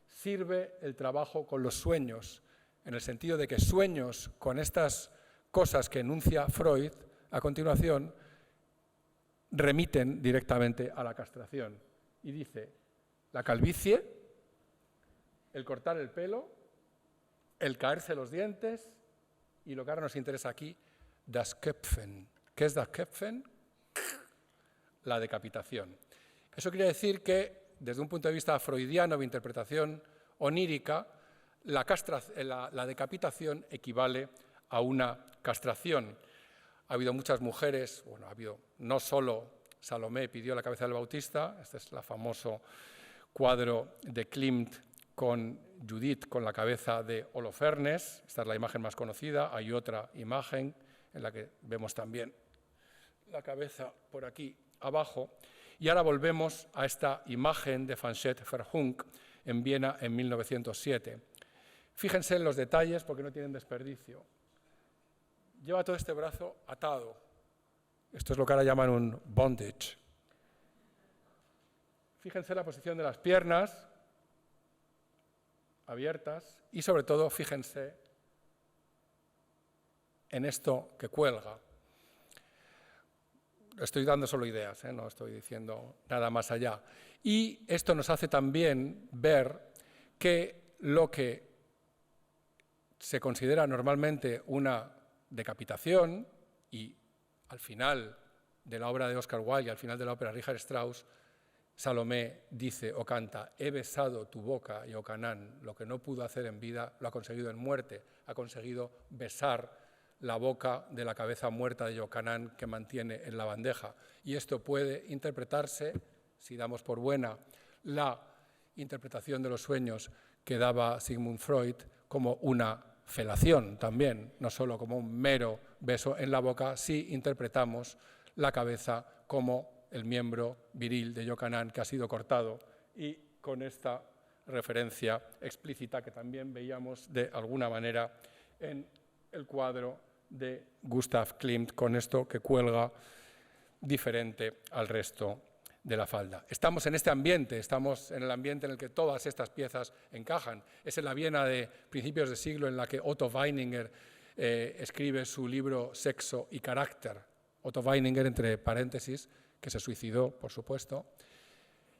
sirve el trabajo con los sueños, en el sentido de que sueños con estas cosas que enuncia Freud a continuación remiten directamente a la castración. Y dice, la calvicie, el cortar el pelo, el caerse los dientes y lo que ahora nos interesa aquí, das Köpfen. ¿Qué es das Köpfen? La decapitación. Eso quiere decir que, desde un punto de vista freudiano de interpretación onírica, la decapitación equivale a una castración. Ha habido muchas mujeres, bueno, no solo Salomé pidió la cabeza del Bautista, este es el famoso cuadro de Klimt con Judith con la cabeza de Holofernes, esta es la imagen más conocida, hay otra imagen en la que vemos también la cabeza por aquí abajo, y ahora volvemos a esta imagen de Fanchette Verhunk en Viena en 1907. Fíjense en los detalles porque no tienen desperdicio. Lleva todo este brazo atado. Esto es lo que ahora llaman un bondage. Fíjense la posición de las piernas abiertas y, sobre todo, fíjense en esto que cuelga. Estoy dando solo ideas, no estoy diciendo nada más allá. Y esto nos hace también ver que lo que se considera normalmente una decapitación, y al final de la obra de Oscar Wilde y al final de la ópera de Richard Strauss, Salomé dice o canta: he besado tu boca, Yocanán, lo que no pudo hacer en vida lo ha conseguido en muerte, ha conseguido besar la boca de la cabeza muerta de Yocanán que mantiene en la bandeja. Y esto puede interpretarse, si damos por buena la interpretación de los sueños que daba Sigmund Freud, como una felación también, no solo como un mero beso en la boca, si interpretamos la cabeza como el miembro viril de Yocanán que ha sido cortado, y con esta referencia explícita que también veíamos de alguna manera en el cuadro de Gustav Klimt, con esto que cuelga diferente al resto de la falda. Estamos en este ambiente, estamos en el ambiente en el que todas estas piezas encajan. Es en la Viena de principios de siglo en la que Otto Weininger escribe su libro Sexo y Carácter. Otto Weininger, entre paréntesis, que se suicidó, por supuesto,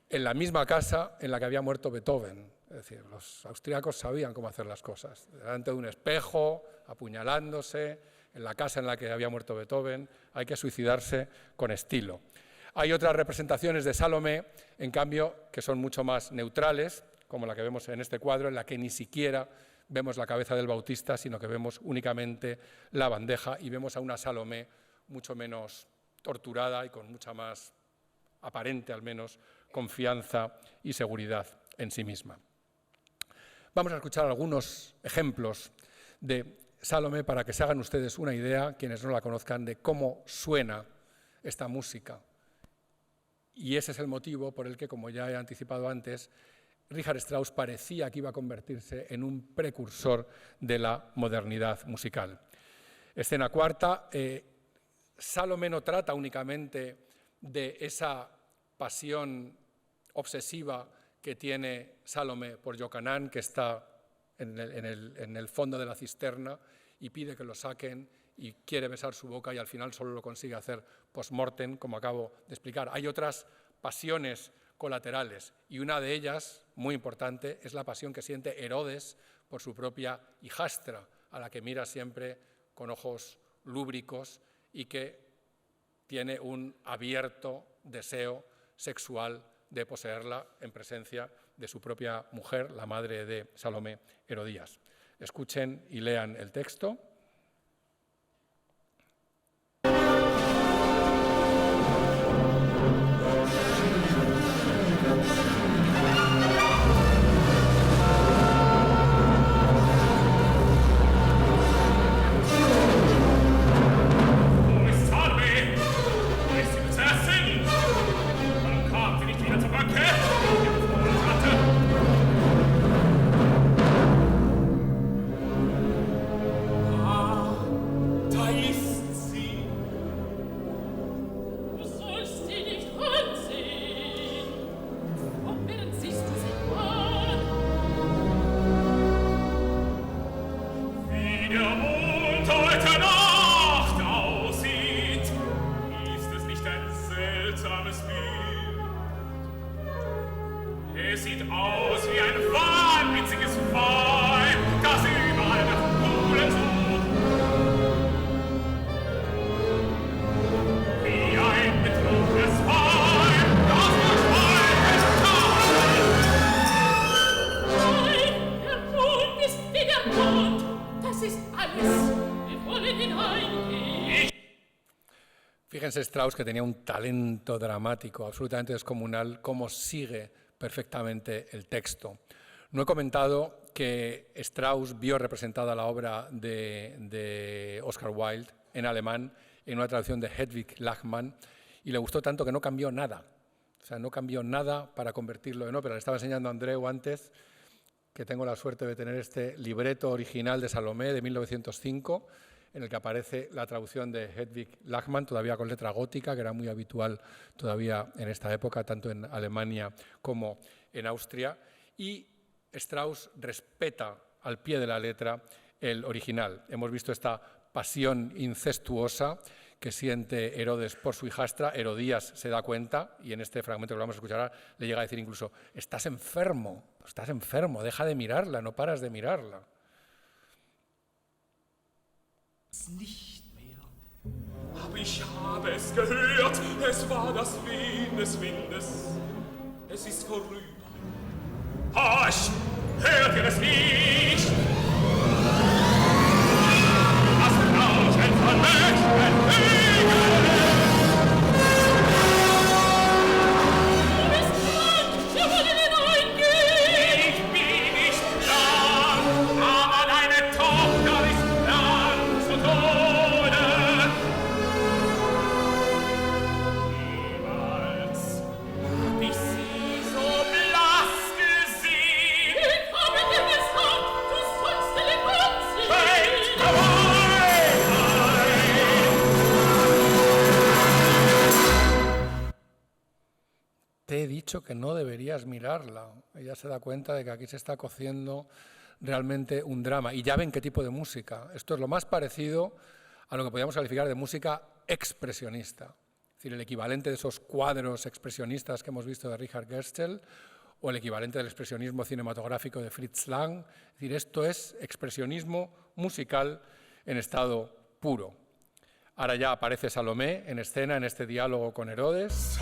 en la misma casa en la que había muerto Beethoven. Es decir, los austríacos sabían cómo hacer las cosas. Delante de un espejo, apuñalándose, en la casa en la que había muerto Beethoven, hay que suicidarse con estilo. Hay otras representaciones de Salomé, en cambio, que son mucho más neutrales, como la que vemos en este cuadro, en la que ni siquiera vemos la cabeza del Bautista, sino que vemos únicamente la bandeja, y vemos a una Salomé mucho menos torturada y con mucha más, aparente al menos, confianza y seguridad en sí misma. Vamos a escuchar algunos ejemplos de Salomé para que se hagan ustedes una idea, quienes no la conozcan, de cómo suena esta música. Y ese es el motivo por el que, como ya he anticipado antes, Richard Strauss parecía que iba a convertirse en un precursor de la modernidad musical. Escena cuarta. Salomé no trata únicamente de esa pasión obsesiva que tiene Salomé por Yocanán, que está en el fondo de la cisterna y pide que lo saquen y quiere besar su boca, y al final solo lo consigue hacer post-mortem, como acabo de explicar. Hay otras pasiones colaterales, y una de ellas, muy importante, es la pasión que siente Herodes por su propia hijastra, a la que mira siempre con ojos lúbricos y que tiene un abierto deseo sexual de poseerla en presencia de su propia mujer, la madre de Salomé, Herodías. Escuchen y lean el texto. Fíjense Strauss, que tenía un talento dramático absolutamente descomunal, cómo sigue perfectamente el texto. No he comentado que Strauss vio representada la obra de Oscar Wilde en alemán en una traducción de Hedwig Lachmann, y le gustó tanto que no cambió nada. O sea, no cambió nada para convertirlo en ópera. Le estaba enseñando a Andreu antes, que tengo la suerte de tener este libreto original de Salomé de 1905, en el que aparece la traducción de Hedwig Lachmann, todavía con letra gótica, que era muy habitual todavía en esta época, tanto en Alemania como en Austria, y Strauss respeta al pie de la letra el original. Hemos visto esta pasión incestuosa que siente Herodes por su hijastra. Herodías se da cuenta, y en este fragmento que vamos a escuchar ahora, le llega a decir incluso: estás enfermo, deja de mirarla, no paras de mirarla. Nicht mehr. Aber ich habe es gehört, es war das Wehen des Windes. Es ist vorüber. Horch! Hört ihr es nicht? Das Rauschen von Menschenflügeln! Du bist krank! Wir wollen hineingehen! Ich bin nicht krank, aber deine Tochter ist krank zu Tode! Niemals hab ich sie so blass gesehen! Ich habe dir gesagt, du sollst elegant sein! Fällt dabei Te he dicho que no deberías mirarla. Ella se da cuenta de que aquí se está cociendo realmente un drama. Y ya ven qué tipo de música. Esto es lo más parecido a lo que podríamos calificar de música expresionista. Es decir, el equivalente de esos cuadros expresionistas que hemos visto de Richard Gerstl o el equivalente del expresionismo cinematográfico de Fritz Lang. Es decir, esto es expresionismo musical en estado puro. Ahora ya aparece Salomé en escena en este diálogo con Herodes.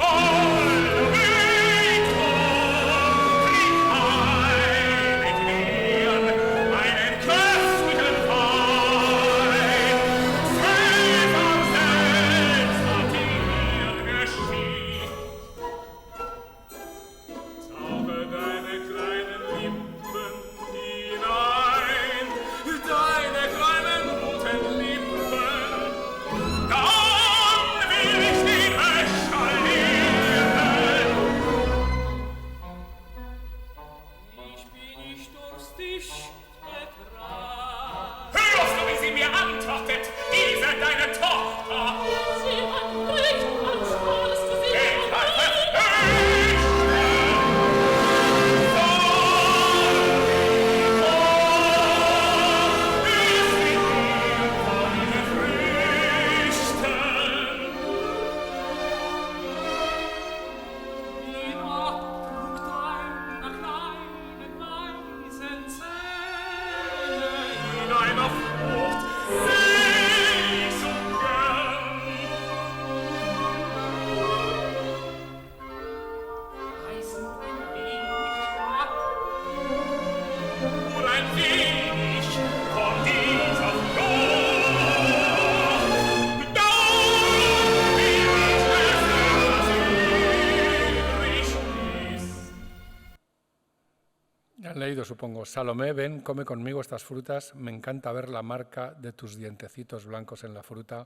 Han leído, supongo. Salomé, ven, come conmigo estas frutas. Me encanta ver la marca de tus dientecitos blancos en la fruta.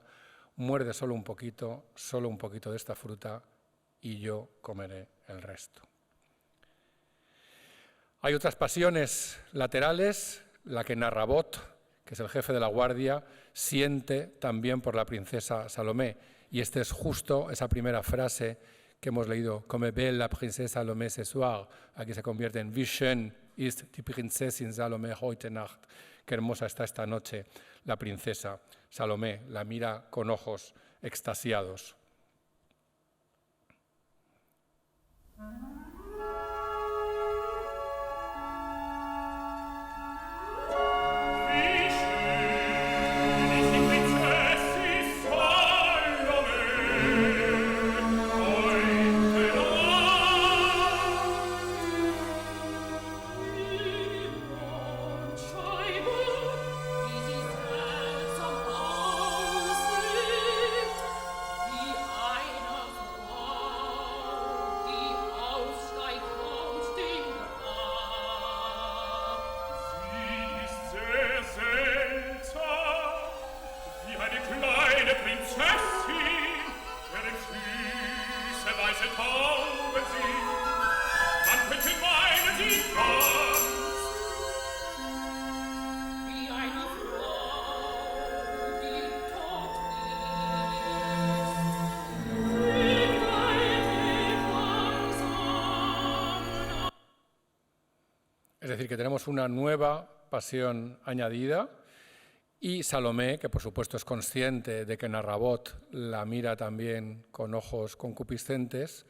Muerde solo un poquito de esta fruta y yo comeré el resto. Hay otras pasiones laterales, la que Narrabot, que es el jefe de la guardia, siente también por la princesa Salomé. Y esta es justo esa primera frase que hemos leído, Comme belle la princesse Salomé ce soir, aquí se convierte en Wie schön ist die Prinzessin Salomé heute Nacht, qué hermosa está esta noche la princesa Salomé, la mira con ojos extasiados. Es decir, que tenemos una nueva pasión añadida y Salomé, que por supuesto es consciente de que Narrabot la mira también con ojos concupiscentes,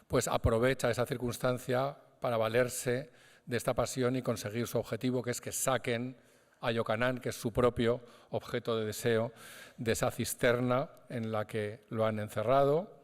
pues aprovecha esa circunstancia para valerse de esta pasión y conseguir su objetivo, que es que saquen a Iocanán, que es su propio objeto de deseo, de esa cisterna en la que lo han encerrado.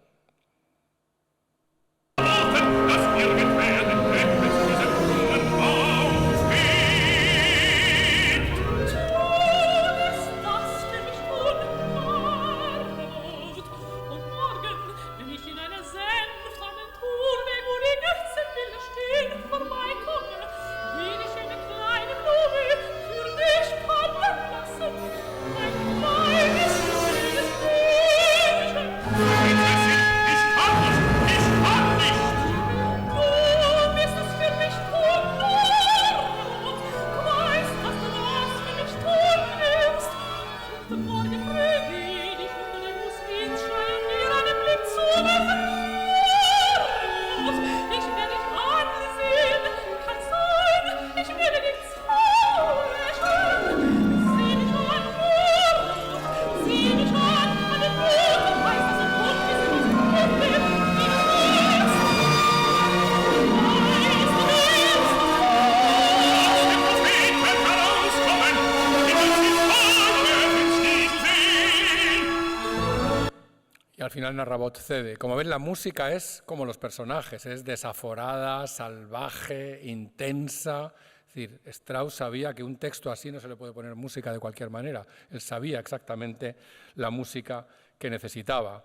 al final Narrabot cede. Como ven, la música es como los personajes, es desaforada, salvaje, intensa. Es decir, Strauss sabía que un texto así no se le puede poner música de cualquier manera. Él sabía exactamente la música que necesitaba.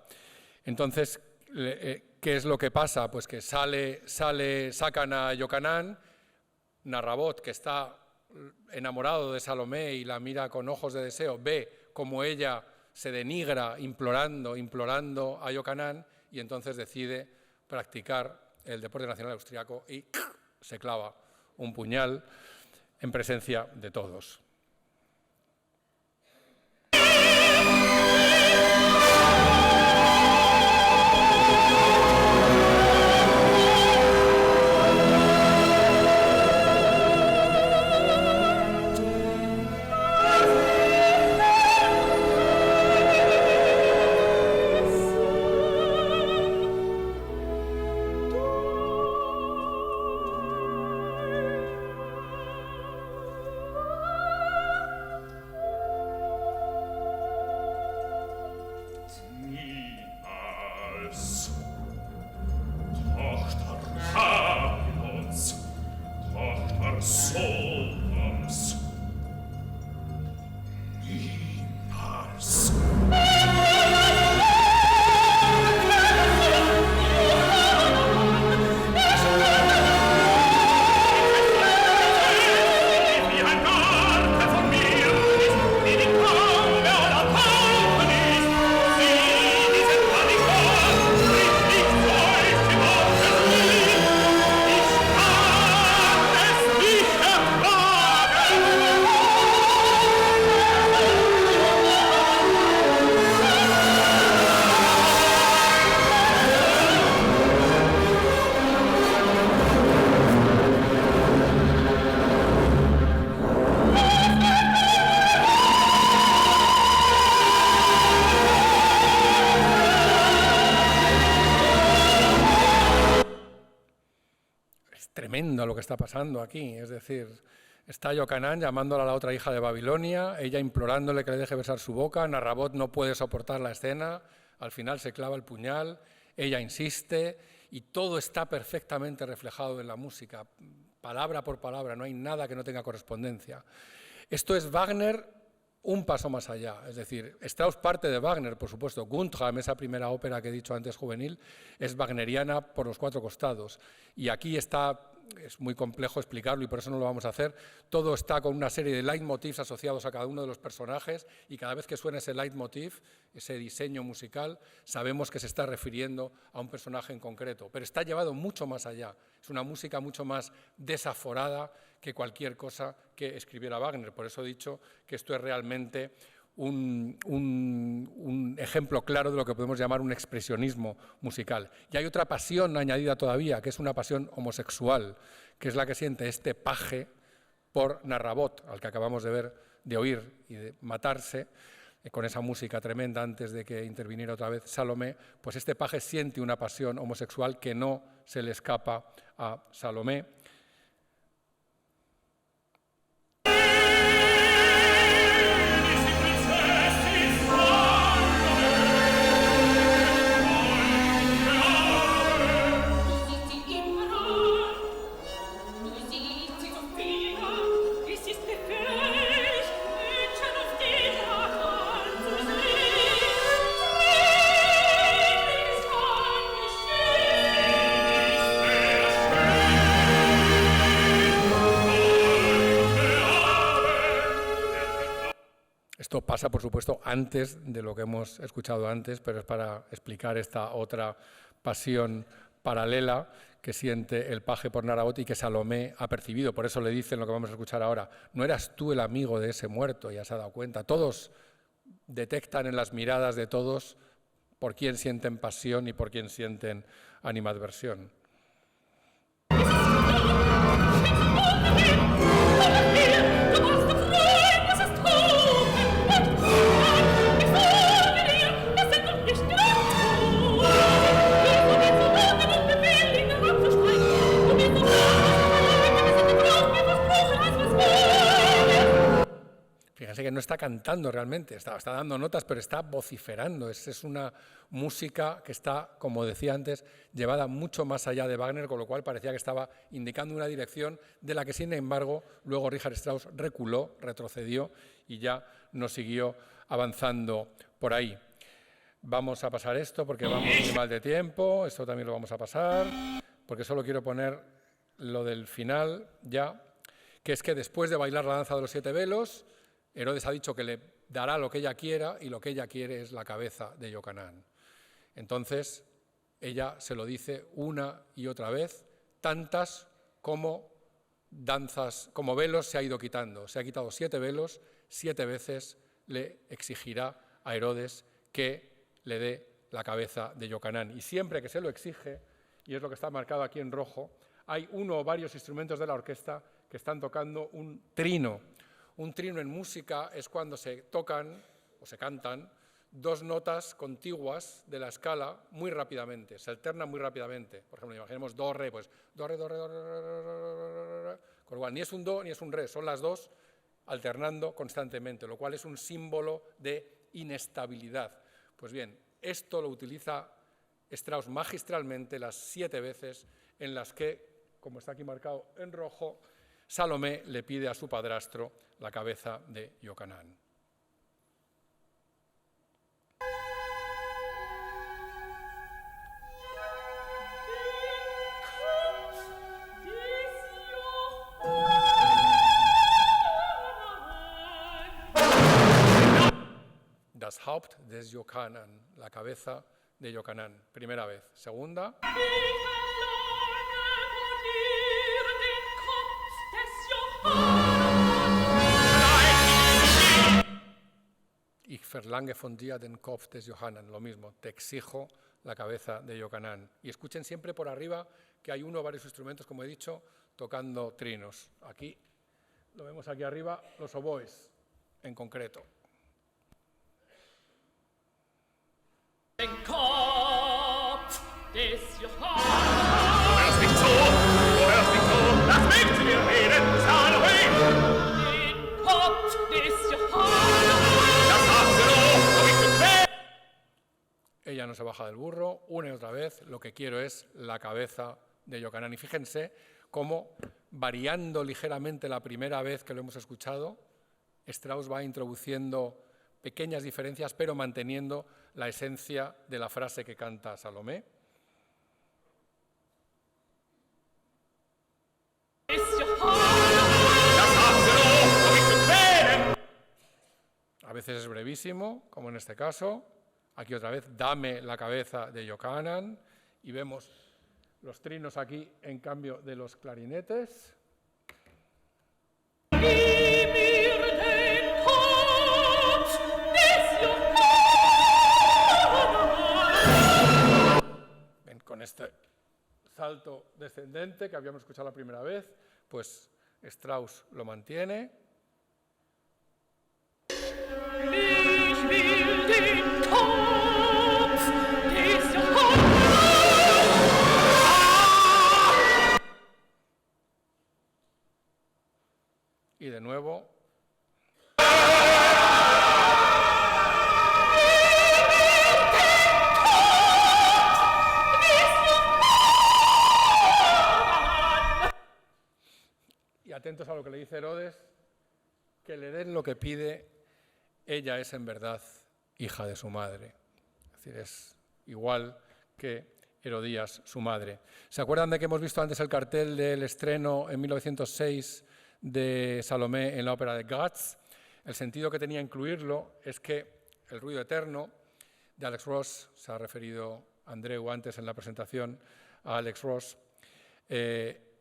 Entonces, ¿qué es lo que pasa? Pues que sacan a Iocanaan, Narrabot, que está enamorado de Salomé y la mira con ojos de deseo, ve como ella se denigra implorando a Iocanaan, y entonces decide practicar el deporte nacional austriaco y se clava un puñal en presencia de todos. Tremendo lo que está pasando aquí, es decir, está Iocanaan llamándola a la otra hija de Babilonia, ella implorándole que le deje besar su boca, Narrabot no puede soportar la escena, al final se clava el puñal, ella insiste y todo está perfectamente reflejado en la música, palabra por palabra, no hay nada que no tenga correspondencia. Esto es Wagner un paso más allá, es decir, Strauss parte de Wagner, por supuesto, Guntram, esa primera ópera que he dicho antes juvenil, es wagneriana por los cuatro costados, y aquí está, es muy complejo explicarlo y por eso no lo vamos a hacer, todo está con una serie de leitmotivs asociados a cada uno de los personajes, y cada vez que suena ese leitmotiv, ese diseño musical, sabemos que se está refiriendo a un personaje en concreto, pero está llevado mucho más allá, es una música mucho más desaforada que cualquier cosa que escribiera Wagner. Por eso he dicho que esto es realmente un ejemplo claro de lo que podemos llamar un expresionismo musical. Y hay otra pasión añadida todavía, que es una pasión homosexual, que es la que siente este paje por Narrabot, al que acabamos de oír y de matarse, con esa música tremenda antes de que interviniera otra vez Salomé, pues este paje siente una pasión homosexual que no se le escapa a Salomé. Esto pasa, por supuesto, antes de lo que hemos escuchado antes, pero es para explicar esta otra pasión paralela que siente el paje por Narrabot y que Salomé ha percibido. Por eso le dicen lo que vamos a escuchar ahora. No eras tú el amigo de ese muerto, ya se ha dado cuenta. Todos detectan en las miradas de todos por quién sienten pasión y por quién sienten animadversión. Fíjense que no está cantando realmente, está dando notas, pero está vociferando. Es una música que está, como decía antes, llevada mucho más allá de Wagner, con lo cual parecía que estaba indicando una dirección de la que, sin embargo, luego Richard Strauss reculó, retrocedió y ya no siguió avanzando por ahí. Vamos a pasar esto porque vamos muy mal de tiempo, esto también lo vamos a pasar, porque solo quiero poner lo del final ya, que es que después de bailar la danza de los 7 velos, Herodes ha dicho que le dará lo que ella quiera y lo que ella quiere es la cabeza de Iocanán. Entonces, ella se lo dice una y otra vez, tantas como danzas, como velos se ha ido quitando. Se ha quitado 7 velos, 7 veces le exigirá a Herodes que le dé la cabeza de Iocanán. Y siempre que se lo exige, y es lo que está marcado aquí en rojo, hay uno o varios instrumentos de la orquesta que están tocando un trino. Un trino en música es cuando se tocan o se cantan 2 notas contiguas de la escala muy rápidamente, se alternan muy rápidamente. Por ejemplo, imaginemos do, re, pues do, re, do, re, do, re, do, re, do, re, con lo cual ni es un do ni es un re, son las 2 alternando constantemente, lo cual es un símbolo de inestabilidad. Pues bien, esto lo utiliza Strauss magistralmente las 7 veces en las que, como está aquí marcado en rojo, Salomé le pide a su padrastro la cabeza de Iocanán. Das Haupt des Iocanán, la cabeza de Iocanán, primera vez. Segunda. Ich verlange von dir den Kopf des Johannan, lo mismo, te exijo la cabeza de Iocanán. Y escuchen siempre por arriba que hay uno o varios instrumentos, como he dicho, tocando trinos. Aquí, lo vemos aquí arriba, los oboes en concreto. Den Kopf des Johannan. Du hörst nicht zu, lass mich zu dir reden, Salome! Den Kopf des Johannan. Das hast du doch, ich bin fähig. Ella no se baja del burro, una y otra vez, lo que quiero es la cabeza de Iocanán. Y fíjense cómo, variando ligeramente la primera vez que lo hemos escuchado, Strauss va introduciendo pequeñas diferencias, pero manteniendo la esencia de la frase que canta Salomé. A veces es brevísimo, como en este caso. Aquí otra vez, dame la cabeza de Iocanán. Y vemos los trinos aquí en cambio de los clarinetes. Con este salto descendente que habíamos escuchado la primera vez, pues Strauss lo mantiene. Y de nuevo. Atentos a lo que le dice Herodes, que le den lo que pide, ella es en verdad hija de su madre. Es decir, es igual que Herodías, su madre. ¿Se acuerdan de que hemos visto antes el cartel del estreno en 1906 de Salomé en la ópera de Graz? El sentido que tenía incluirlo es que el ruido eterno de Alex Ross, se ha referido Andreu antes en la presentación a Alex Ross,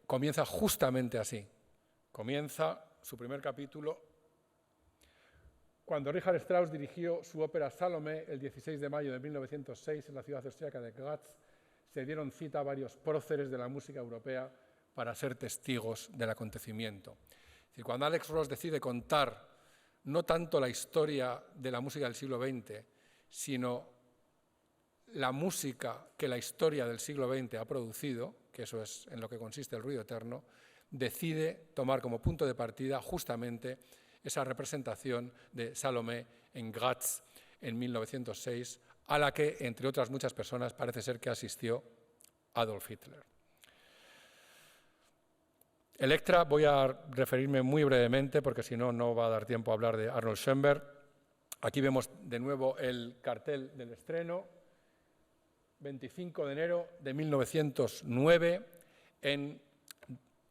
comienza justamente así. Comienza su primer capítulo cuando Richard Strauss dirigió su ópera Salomé el 16 de mayo de 1906 en la ciudad austríaca de Graz. Se dieron cita a varios próceres de la música europea para ser testigos del acontecimiento. Es decir, cuando Alex Ross decide contar no tanto la historia de la música del siglo XX, sino la música que la historia del siglo XX ha producido, que eso es en lo que consiste el ruido eterno, decide tomar como punto de partida justamente esa representación de Salomé en Graz en 1906, a la que, entre otras muchas personas, parece ser que asistió Adolf Hitler. Elektra, voy a referirme muy brevemente, porque si no, no va a dar tiempo a hablar de Arnold Schoenberg. Aquí vemos de nuevo el cartel del estreno, 25 de enero de 1909, en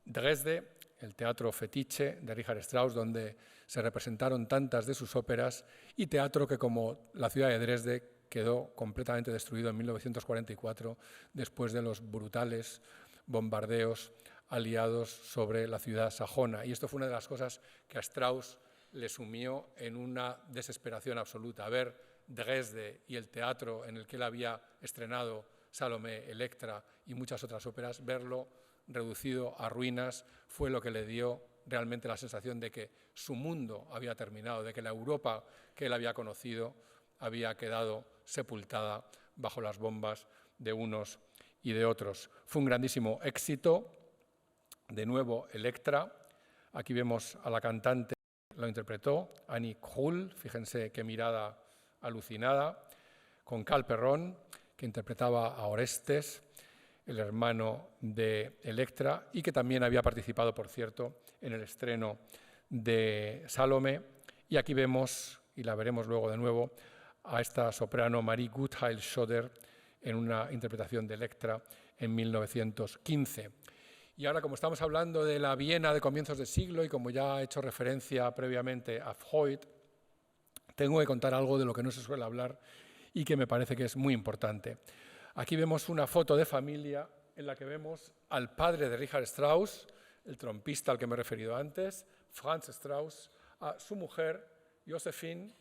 Dresde, el teatro Fetiche de Richard Strauss, donde se representaron tantas de sus óperas, y teatro que, como la ciudad de Dresde, quedó completamente destruido en 1944 después de los brutales bombardeos aliados sobre la ciudad sajona. Y esto fue una de las cosas que a Strauss le sumió en una desesperación absoluta. Ver Dresde y el teatro en el que él había estrenado Salomé, Elektra y muchas otras óperas, verlo reducido a ruinas fue lo que le dio realmente la sensación de que su mundo había terminado, de que la Europa que él había conocido había quedado sepultada bajo las bombas de unos y de otros. Fue un grandísimo éxito. De nuevo, Elektra. Aquí vemos a la cantante, lo interpretó, Annie Krull, fíjense qué mirada alucinada, con Carl Perron, que interpretaba a Orestes, el hermano de Elektra, y que también había participado, por cierto, en el estreno de Salomé. Y aquí vemos, y la veremos luego de nuevo, a esta soprano Marie Gutheil-Schoder en una interpretación de Elektra en 1915. Y ahora, como estamos hablando de la Viena de comienzos de siglo y como ya he hecho referencia previamente a Freud, tengo que contar algo de lo que no se suele hablar y que me parece que es muy importante. Aquí vemos una foto de familia en la que vemos al padre de Richard Strauss, el trompista al que me he referido antes, Franz Strauss, a su mujer, Josephine,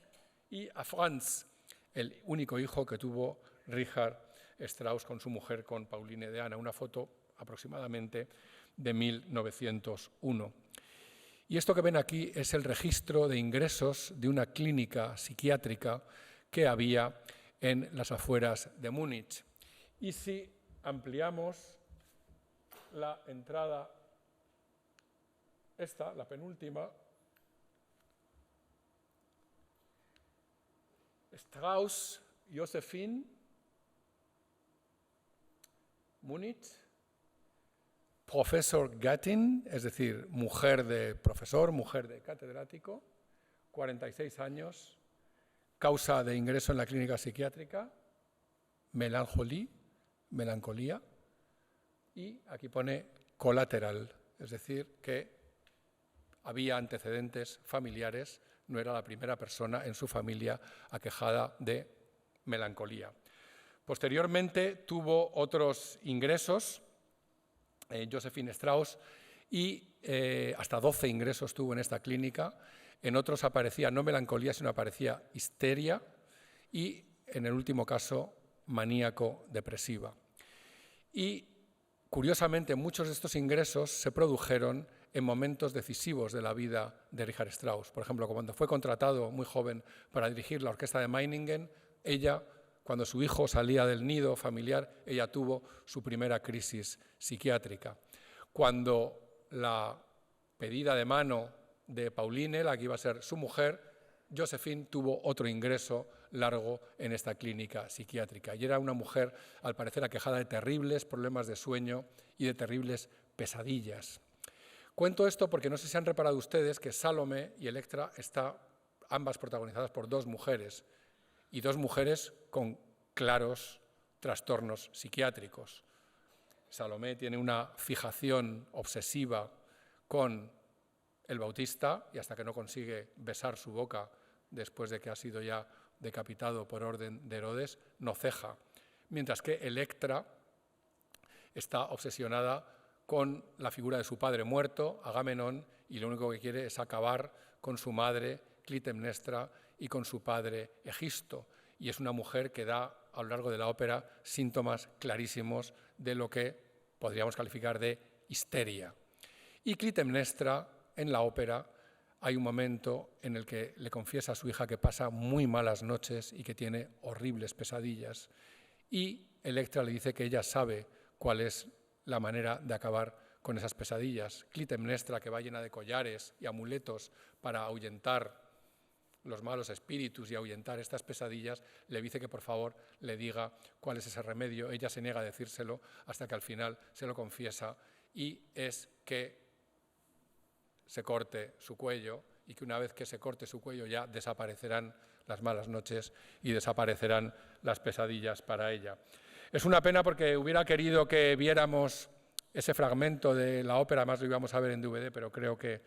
y a Franz, el único hijo que tuvo Richard Strauss con su mujer, con Pauline de Ana, una foto aproximadamente de 1901. Y esto que ven aquí es el registro de ingresos de una clínica psiquiátrica que había en las afueras de Múnich. Y si ampliamos la entrada, esta, la penúltima, Strauss, Josephine, Múnich, Professor Gattin, es decir, mujer de profesor, mujer de catedrático, 46 años, causa de ingreso en la clínica psiquiátrica, melancolía, y aquí pone colateral, es decir, que había antecedentes familiares, no era la primera persona en su familia aquejada de melancolía. Posteriormente tuvo otros ingresos, Josephine Strauss, y hasta 12 ingresos tuvo en esta clínica. En otros aparecía no melancolía, sino aparecía histeria y, en el último caso, maníaco-depresiva. Y, curiosamente, muchos de estos ingresos se produjeron en momentos decisivos de la vida de Richard Strauss. Por ejemplo, cuando fue contratado muy joven para dirigir la orquesta de Meiningen, cuando su hijo salía del nido familiar, ella tuvo su primera crisis psiquiátrica. Cuando la pedida de mano de Pauline, la que iba a ser su mujer, Josephine tuvo otro ingreso largo en esta clínica psiquiátrica. Y era una mujer, al parecer, aquejada de terribles problemas de sueño y de terribles pesadillas. Cuento esto porque no sé si han reparado ustedes que Salomé y Elektra están ambas protagonizadas por dos mujeres, y dos mujeres con claros trastornos psiquiátricos. Salomé tiene una fijación obsesiva con el Bautista y hasta que no consigue besar su boca después de que ha sido ya decapitado por orden de Herodes, no ceja. Mientras que Elektra está obsesionada con la figura de su padre muerto, Agamenón, y lo único que quiere es acabar con su madre, Clitemnestra, y con su padre, Egisto. Y es una mujer que da, a lo largo de la ópera, síntomas clarísimos de lo que podríamos calificar de histeria. Y Clitemnestra, en la ópera, hay un momento en el que le confiesa a su hija que pasa muy malas noches y que tiene horribles pesadillas. Y Elektra le dice que ella sabe cuál es la manera de acabar con esas pesadillas. Clitemnestra, que va llena de collares y amuletos para ahuyentar los malos espíritus y ahuyentar estas pesadillas, le dice que por favor le diga cuál es ese remedio. Ella se niega a decírselo hasta que al final se lo confiesa, y es que se corte su cuello, y que una vez que se corte su cuello ya desaparecerán las malas noches y desaparecerán las pesadillas para ella. Es una pena porque hubiera querido que viéramos ese fragmento de la ópera, además lo íbamos a ver en DVD, pero creo que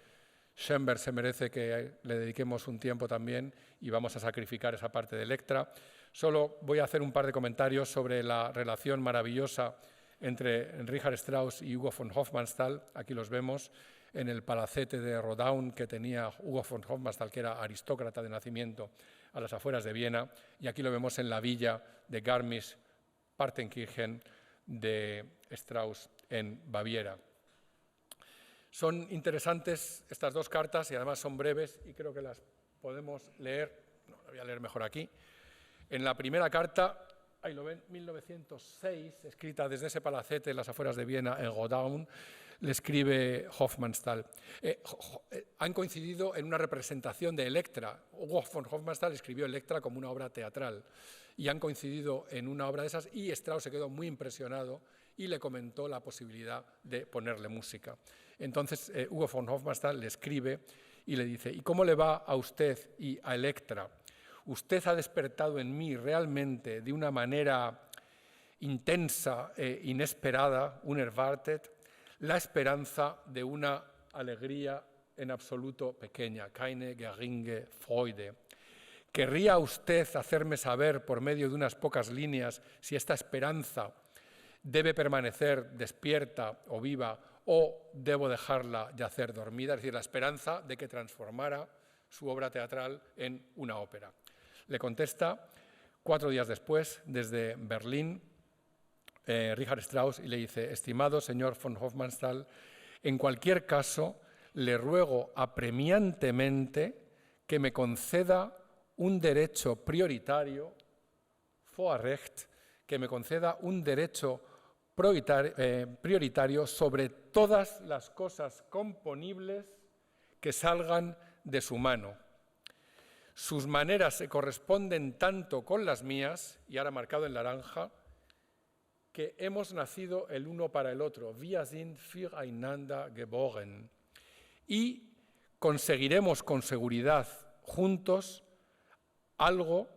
Schönberg se merece que le dediquemos un tiempo también y vamos a sacrificar esa parte de Elektra. Solo voy a hacer un par de comentarios sobre la relación maravillosa entre Richard Strauss y Hugo von Hofmannsthal. Aquí los vemos en el palacete de Rodaun que tenía Hugo von Hofmannsthal, que era aristócrata de nacimiento, a las afueras de Viena, y aquí lo vemos en la villa de Garmisch-Partenkirchen de Strauss en Baviera. Son interesantes estas dos cartas y además son breves y creo que las podemos leer. No, lo voy a leer mejor aquí. En la primera carta, ahí lo ven, 1906, escrita desde ese palacete en las afueras de Viena, en Rodaun, le escribe Hofmannsthal. Han coincidido en una representación de Elektra. Hugo von Hofmannsthal escribió Elektra como una obra teatral y han coincidido en una obra de esas, y Strauss se quedó muy impresionado y le comentó la posibilidad de ponerle música. Entonces Hugo von Hofmannsthal le escribe y le dice: ¿y cómo le va a usted y a Elektra? Usted ha despertado en mí realmente de una manera intensa e inesperada, unerwartet, la esperanza de una alegría en absoluto pequeña, keine geringe Freude. ¿Querría usted hacerme saber por medio de unas pocas líneas si esta esperanza debe permanecer despierta o viva, o debo dejarla yacer dormida? Es decir, la esperanza de que transformara su obra teatral en una ópera. Le contesta 4 días después, desde Berlín, Richard Strauss, y le dice: estimado señor von Hofmannsthal, en cualquier caso, le ruego apremiantemente que me conceda un derecho prioritario, Vorrecht, que me conceda un derecho prioritario sobre todas las cosas componibles que salgan de su mano. Sus maneras se corresponden tanto con las mías, y ahora marcado en naranja, que hemos nacido el uno para el otro, wir sind füreinander geboren, y conseguiremos con seguridad juntos algo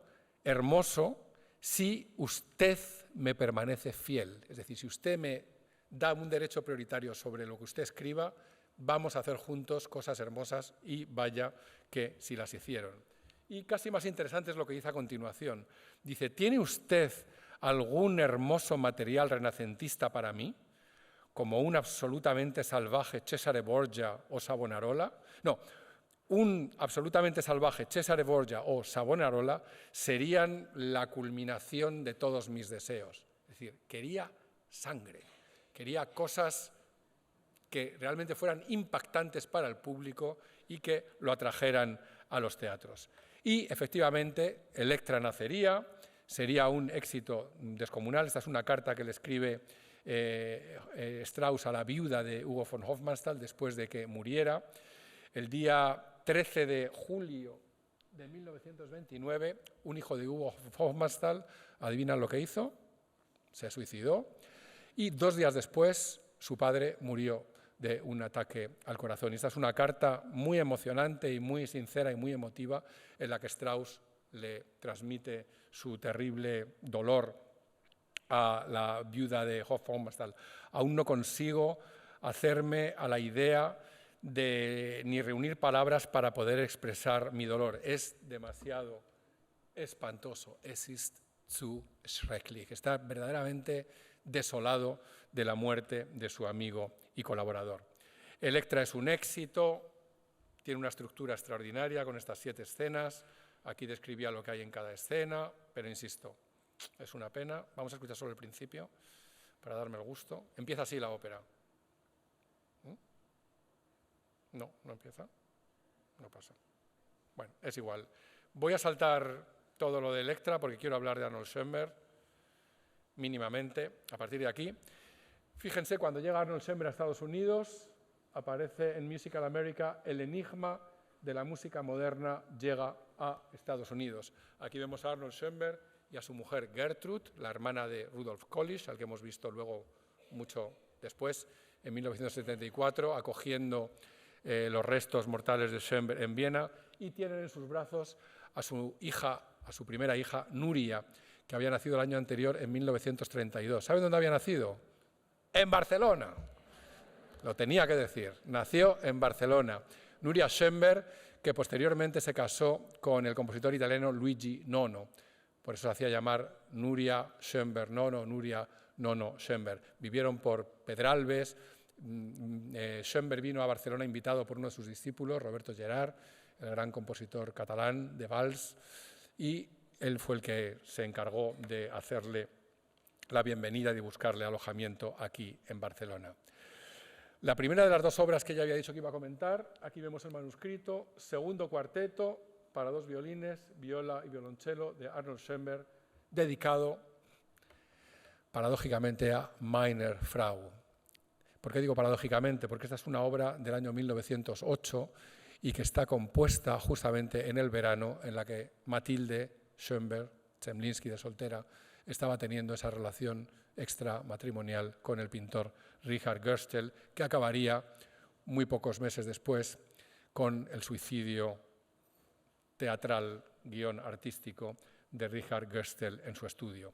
hermoso si usted me permanece fiel. Es decir, si usted me da un derecho prioritario sobre lo que usted escriba, vamos a hacer juntos cosas hermosas, y vaya que si las hicieron. Y casi más interesante es lo que dice a continuación. Dice: ¿tiene usted algún hermoso material renacentista para mí, como un absolutamente salvaje Cesare Borgia o Savonarola? No, un absolutamente salvaje Cesare Borgia o Savonarola serían la culminación de todos mis deseos. Es decir, quería sangre, quería cosas que realmente fueran impactantes para el público y que lo atrajeran a los teatros. Y efectivamente, Elektra nacería, sería un éxito descomunal. Esta es una carta que le escribe Strauss a la viuda de Hugo von Hofmannsthal después de que muriera. El día 13 de julio de 1929, un hijo de Hugo von Hofmannsthal, ¿adivinan lo que hizo? Se suicidó, y 2 días después su padre murió de un ataque al corazón. Y esta es una carta muy emocionante y muy sincera y muy emotiva, en la que Strauss le transmite su terrible dolor a la viuda de Hofmannsthal. Aún no consigo hacerme a la idea de ni reunir palabras para poder expresar mi dolor. Es demasiado espantoso. Es ist zu schrecklich. Está verdaderamente desolado de la muerte de su amigo y colaborador. Elektra es un éxito, tiene una estructura extraordinaria con estas 7 escenas. Aquí describía lo que hay en cada escena, pero insisto, es una pena. Vamos a escuchar solo el principio para darme el gusto. Empieza así la ópera. No, no empieza. No pasa. Bueno, es igual. Voy a saltar todo lo de Elektra porque quiero hablar de Arnold Schönberg mínimamente a partir de aquí. Fíjense, cuando llega Arnold Schoenberg a Estados Unidos, aparece en Musical America el enigma de la música moderna llega a Estados Unidos. Aquí vemos a Arnold Schoenberg y a su mujer Gertrude, la hermana de Rudolf Kolisch, al que hemos visto luego mucho después, en 1974, acogiendo los restos mortales de Schoenberg en Viena, y tienen en sus brazos a su hija, a su primera hija, Nuria, que había nacido el año anterior, en 1932. ¿Saben dónde había nacido? En Barcelona. Lo tenía que decir. Nació en Barcelona. Nuria Schoenberg, que posteriormente se casó con el compositor italiano Luigi Nono. Por eso se hacía llamar Nuria Schoenberg Nono, Nuria Nono Schoenberg. Vivieron por Pedralbes. Schoenberg vino a Barcelona invitado por uno de sus discípulos, Roberto Gerard, el gran compositor catalán de vals, y él fue el que se encargó de hacerle la bienvenida y de buscarle alojamiento aquí en Barcelona. La primera de las dos obras que ya había dicho que iba a comentar, aquí vemos el manuscrito, segundo cuarteto para dos violines, viola y violonchelo de Arnold Schoenberg, dedicado paradójicamente a meine Frau. ¿Por qué digo paradójicamente? Porque esta es una obra del año 1908 y que está compuesta justamente en el verano en la que Mathilde Schoenberg, Zemlinsky de soltera, estaba teniendo esa relación extramatrimonial con el pintor Richard Gerstel, que acabaría muy pocos meses después con el suicidio teatral, guión artístico de Richard Gerstel en su estudio.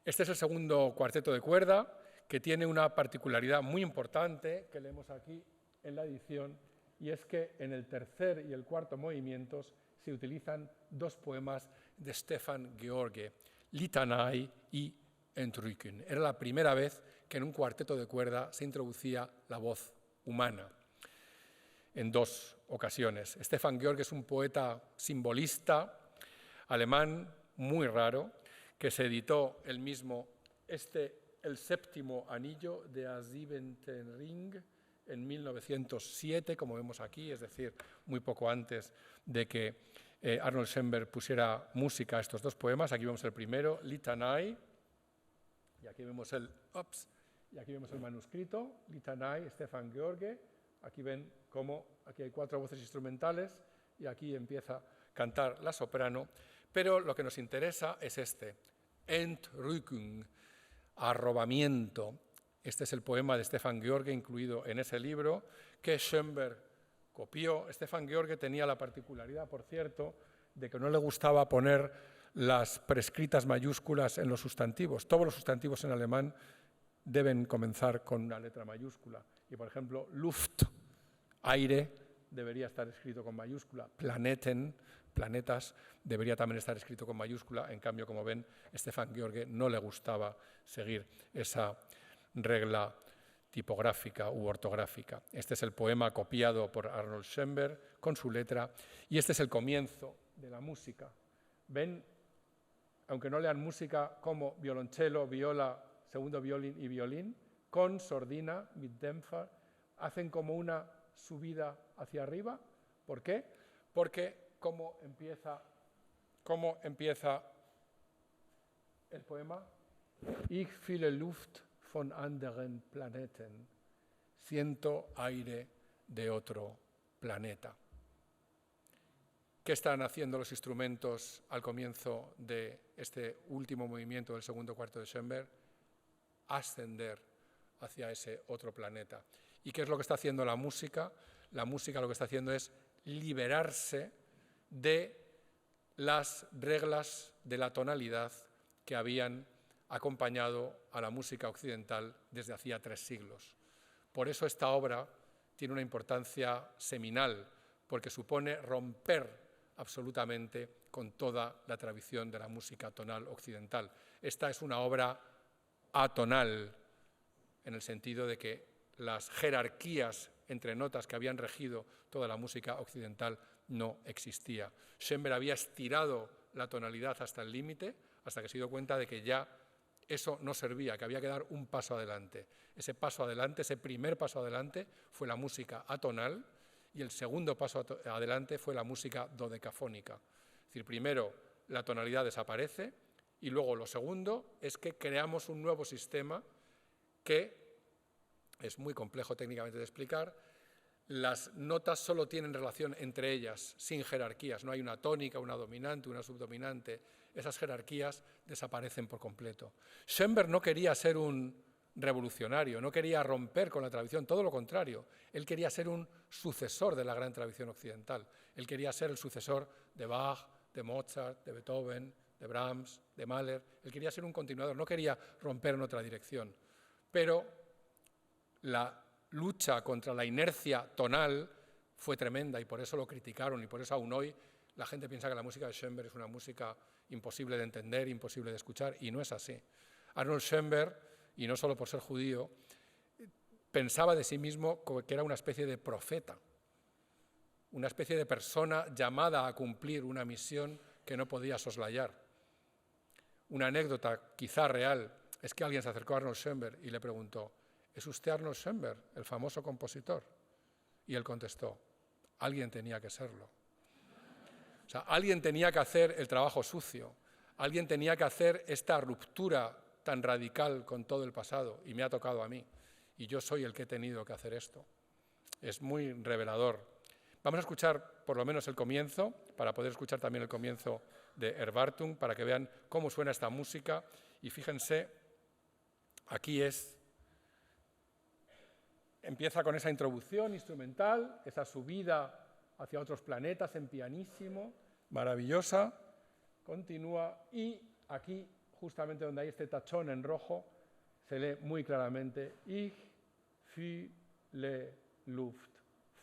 Este es el segundo cuarteto de cuerda, que tiene una particularidad muy importante que leemos aquí en la edición, y es que en el tercer y el cuarto movimientos se utilizan dos poemas de Stefan George, Litanei y Entrückung. Era la primera vez que en un cuarteto de cuerda se introducía la voz humana, en dos ocasiones. Stefan George es un poeta simbolista alemán muy raro, que se editó él mismo el séptimo anillo de A Siebenten Ring en 1907, como vemos aquí, es decir, muy poco antes de que Arnold Schoenberg pusiera música a estos dos poemas. Aquí vemos el primero, Litanei, y aquí vemos el manuscrito, Litanei, Stefan George. Aquí ven cómo aquí hay cuatro voces instrumentales y aquí empieza a cantar la soprano, pero lo que nos interesa es este, Entrückung, arrobamiento. Este es el poema de Stefan George incluido en ese libro que Schoenberg copió. Stefan George tenía la particularidad, por cierto, de que no le gustaba poner las prescritas mayúsculas en los sustantivos. Todos los sustantivos en alemán deben comenzar con una letra mayúscula. Y, por ejemplo, Luft, aire, debería estar escrito con mayúscula. Planeten, planetas, debería también estar escrito con mayúscula. En cambio, como ven, Stefan George no le gustaba seguir esa regla tipográfica u ortográfica. Este es el poema copiado por Arnold Schoenberg con su letra y este es el comienzo de la música. Ven, aunque no lean música, como violonchelo, viola, segundo violín y violín, con sordina, mit Dämpfer, hacen como una subida hacia arriba. ¿Por qué? Porque ¿cómo empieza el poema? Ich fühle Luft von anderen Planeten. Siento aire de otro planeta. ¿Qué están haciendo los instrumentos al comienzo de este último movimiento del segundo cuarto de Schoenberg? Ascender hacia ese otro planeta. ¿Y qué es lo que está haciendo la música? La música lo que está haciendo es liberarse de las reglas de la tonalidad que habían acompañado a la música occidental desde hacía 3 siglos. Por eso esta obra tiene una importancia seminal, porque supone romper absolutamente con toda la tradición de la música tonal occidental. Esta es una obra atonal, en el sentido de que las jerarquías entre notas que habían regido toda la música occidental no existía. Schoenberg había estirado la tonalidad hasta el límite, hasta que se dio cuenta de que ya eso no servía, que había que dar un paso adelante. Ese paso adelante, ese primer paso adelante, fue la música atonal y el segundo paso adelante fue la música dodecafónica. Es decir, primero la tonalidad desaparece y luego lo segundo es que creamos un nuevo sistema que es muy complejo técnicamente de explicar. Las notas solo tienen relación entre ellas, sin jerarquías. No hay una tónica, una dominante, una subdominante. Esas jerarquías desaparecen por completo. Schoenberg no quería ser un revolucionario, no quería romper con la tradición, todo lo contrario. Él quería ser un sucesor de la gran tradición occidental. Él quería ser el sucesor de Bach, de Mozart, de Beethoven, de Brahms, de Mahler. Él quería ser un continuador, no quería romper en otra dirección. Pero la lucha contra la inercia tonal fue tremenda y por eso lo criticaron y por eso aún hoy la gente piensa que la música de Schoenberg es una música imposible de entender, imposible de escuchar, y no es así. Arnold Schoenberg, y no solo por ser judío, pensaba de sí mismo que era una especie de profeta, una especie de persona llamada a cumplir una misión que no podía soslayar. Una anécdota quizá real es que alguien se acercó a Arnold Schoenberg y le preguntó: ¿es usted Arnold Schoenberg, el famoso compositor? Y él contestó: alguien tenía que serlo. O sea, alguien tenía que hacer el trabajo sucio, alguien tenía que hacer esta ruptura tan radical con todo el pasado, y me ha tocado a mí, y yo soy el que he tenido que hacer esto. Es muy revelador. Vamos a escuchar por lo menos el comienzo, para poder escuchar también el comienzo de Erwartung, para que vean cómo suena esta música, y fíjense, aquí empieza con esa introducción instrumental, esa subida hacia otros planetas en pianísimo, maravillosa, continúa, y aquí, justamente donde hay este tachón en rojo, se lee muy claramente: Ich fühle Luft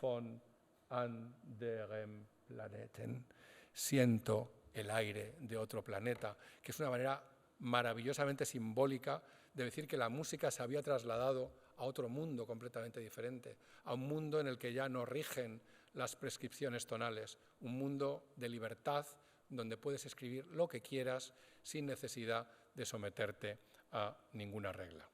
von anderem Planeten. Siento el aire de otro planeta, que es una manera maravillosamente simbólica de decir que la música se había trasladado a otro mundo completamente diferente, a un mundo en el que ya no rigen las prescripciones tonales, un mundo de libertad donde puedes escribir lo que quieras sin necesidad de someterte a ninguna regla.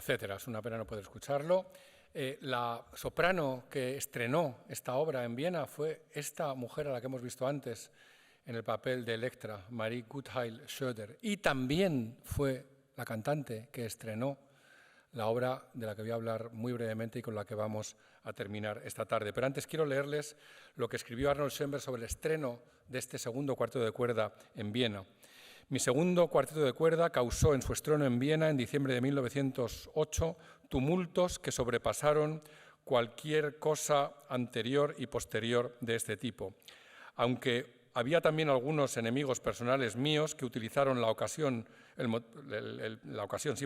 etcétera. Es una pena no poder escucharlo. La soprano que estrenó esta obra en Viena fue esta mujer a la que hemos visto antes en el papel de Electra, Marie Guttheil Schöder, y también fue la cantante que estrenó la obra de la que voy a hablar muy brevemente y con la que vamos a terminar esta tarde. Pero antes quiero leerles lo que escribió Arnold Schoenberg sobre el estreno de este segundo cuarteto de cuerda en Viena. Mi segundo cuarteto de cuerda causó en su estreno en Viena en diciembre de 1908 tumultos que sobrepasaron cualquier cosa anterior y posterior de este tipo. Aunque había también algunos enemigos personales míos que utilizaron la ocasión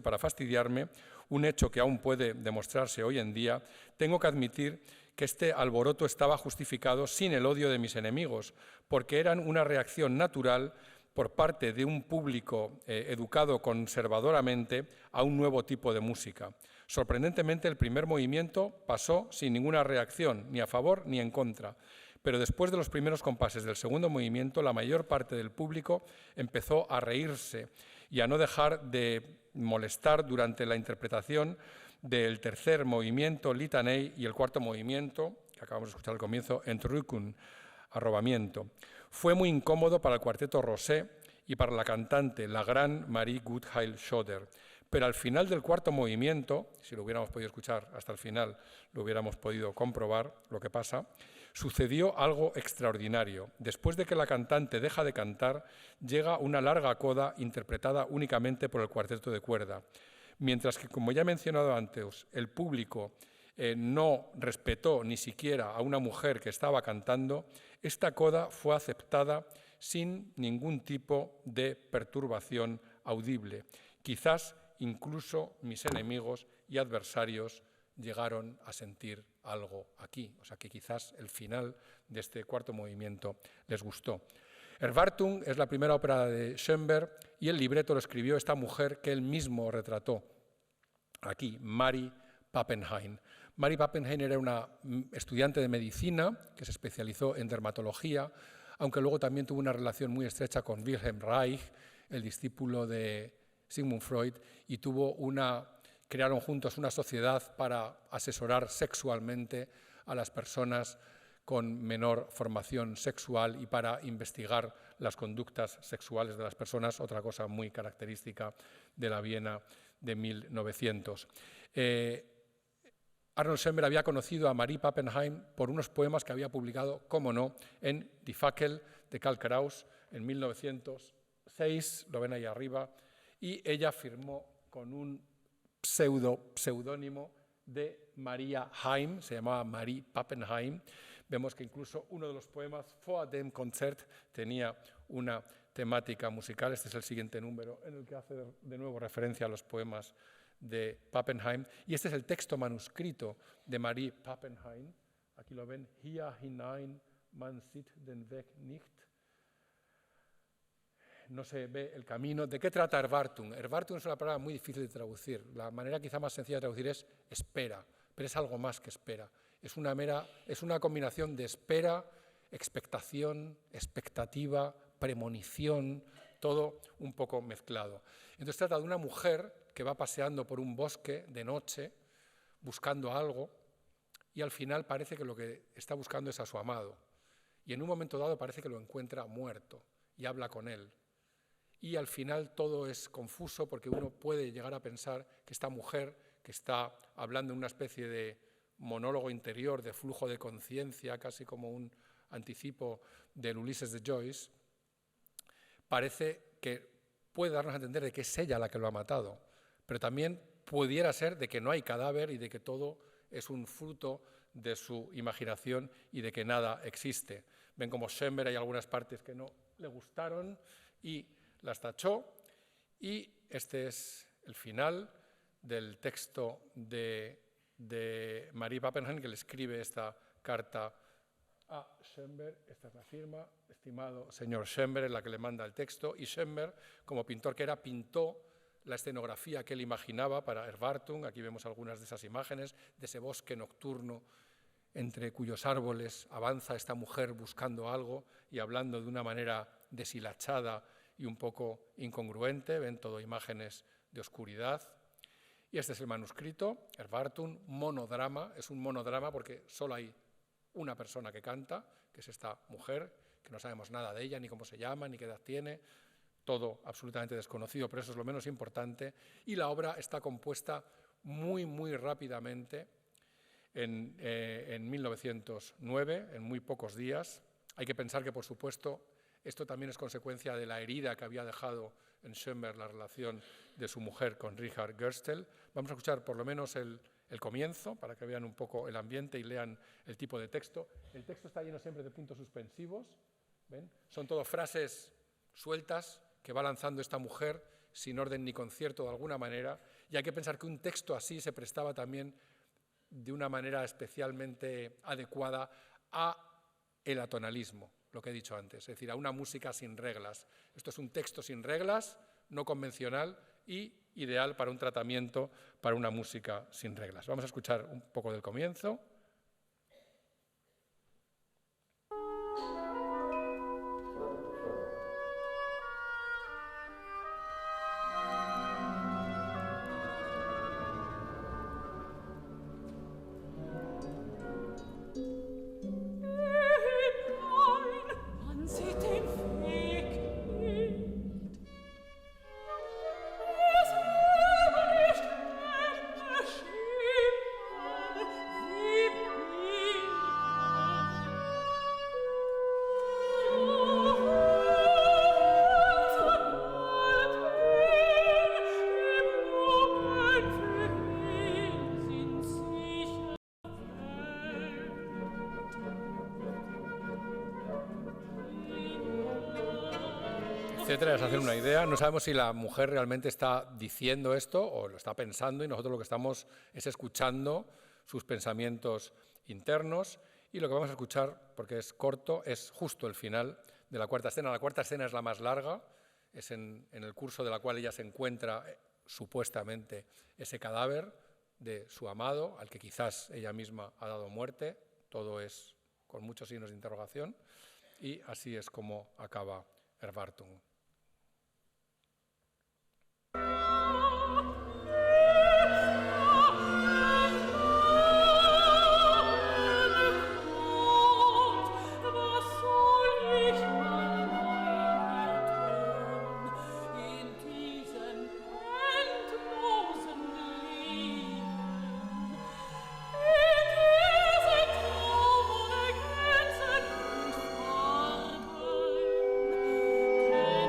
para fastidiarme, un hecho que aún puede demostrarse hoy en día, tengo que admitir que este alboroto estaba justificado sin el odio de mis enemigos, porque eran una reacción natural por parte de un público educado conservadoramente a un nuevo tipo de música. Sorprendentemente, el primer movimiento pasó sin ninguna reacción, ni a favor ni en contra. Pero después de los primeros compases del segundo movimiento, la mayor parte del público empezó a reírse y a no dejar de molestar durante la interpretación del tercer movimiento, Litanei, y el cuarto movimiento, que acabamos de escuchar al comienzo, Entrückung, arrobamiento. Fue muy incómodo para el cuarteto Rosé y para la cantante, la gran Marie Guttheil Schöder. Pero al final del cuarto movimiento, si lo hubiéramos podido escuchar hasta el final, lo hubiéramos podido comprobar lo que pasa, sucedió algo extraordinario. Después de que la cantante deja de cantar, llega una larga coda interpretada únicamente por el cuarteto de cuerda. Mientras que, como ya he mencionado antes, el público no respetó ni siquiera a una mujer que estaba cantando, esta coda fue aceptada sin ningún tipo de perturbación audible. Quizás incluso mis enemigos y adversarios llegaron a sentir algo aquí, o sea que quizás el final de este cuarto movimiento les gustó. Erwartung es la primera ópera de Schoenberg y el libreto lo escribió esta mujer que él mismo retrató aquí, Marie Pappenheim. Marie Pappenheim era una estudiante de medicina que se especializó en dermatología, aunque luego también tuvo una relación muy estrecha con Wilhelm Reich, el discípulo de Sigmund Freud, y crearon juntos una sociedad para asesorar sexualmente a las personas con menor formación sexual y para investigar las conductas sexuales de las personas, otra cosa muy característica de la Viena de 1900. Arnold Schoenberg había conocido a Marie Pappenheim por unos poemas que había publicado, cómo no, en Die Fackel de Karl Kraus en 1906, lo ven ahí arriba, y ella firmó con un seudónimo de Maria Heim, se llamaba Marie Pappenheim. Vemos que incluso uno de los poemas, Vor dem Konzert, tenía una temática musical. Este es el siguiente número en el que hace de nuevo referencia a los poemas de Pappenheim. Y este es el texto manuscrito de Marie Pappenheim. Aquí lo ven, hier hinein man sieht den Weg nicht. No se ve el camino. ¿De qué trata Erwartung? Erwartung es una palabra muy difícil de traducir. La manera quizá más sencilla de traducir es espera, pero es algo más que espera. Es una combinación de espera, expectación, expectativa, premonición, todo un poco mezclado. Entonces trata de una mujer que va paseando por un bosque de noche buscando algo y al final parece que lo que está buscando es a su amado. Y en un momento dado parece que lo encuentra muerto y habla con él. Y al final todo es confuso porque uno puede llegar a pensar que esta mujer, que está hablando en una especie de monólogo interior, de flujo de conciencia, casi como un anticipo del Ulises de Joyce, parece que puede darnos a entender de que es ella la que lo ha matado, pero también pudiera ser de que no hay cadáver y de que todo es un fruto de su imaginación y de que nada existe. Ven como Schoenberg hay algunas partes que no le gustaron y las tachó, y este es el final del texto de Marie Pappenheim, que le escribe esta carta a Schoenberg. Esta es la firma, estimado señor Schoenberg, en la que le manda el texto, y Schoenberg, como pintor que era, pintó la escenografía que él imaginaba para Erwartung. Aquí vemos algunas de esas imágenes, de ese bosque nocturno entre cuyos árboles avanza esta mujer buscando algo y hablando de una manera deshilachada y un poco incongruente. Ven todo imágenes de oscuridad. Y este es el manuscrito, Erwartung, monodrama. Es un monodrama porque solo hay una persona que canta, que es esta mujer, que no sabemos nada de ella, ni cómo se llama, ni qué edad tiene, todo absolutamente desconocido, pero eso es lo menos importante. Y la obra está compuesta muy, muy rápidamente en 1909, en muy pocos días. Hay que pensar que, por supuesto, esto también es consecuencia de la herida que había dejado en Schönberg la relación de su mujer con Richard Gerstel. Vamos a escuchar por lo menos el comienzo para que vean un poco el ambiente y lean el tipo de texto. El texto está lleno siempre de puntos suspensivos, ¿ven? Son todo frases sueltas que va lanzando esta mujer sin orden ni concierto de alguna manera, y hay que pensar que un texto así se prestaba también de una manera especialmente adecuada a el atonalismo, lo que he dicho antes, es decir, a una música sin reglas. Esto es un texto sin reglas, no convencional y ideal para un tratamiento, para una música sin reglas. Vamos a escuchar un poco del comienzo. Etcétera, es hacer una idea. No sabemos si la mujer realmente está diciendo esto o lo está pensando, y nosotros lo que estamos es escuchando sus pensamientos internos, y lo que vamos a escuchar, porque es corto, es justo el final de la cuarta escena. La cuarta escena es la más larga, es en el curso de la cual ella se encuentra supuestamente ese cadáver de su amado, al que quizás ella misma ha dado muerte. Todo es con muchos signos de interrogación, y así es como acaba Erwartung. Denn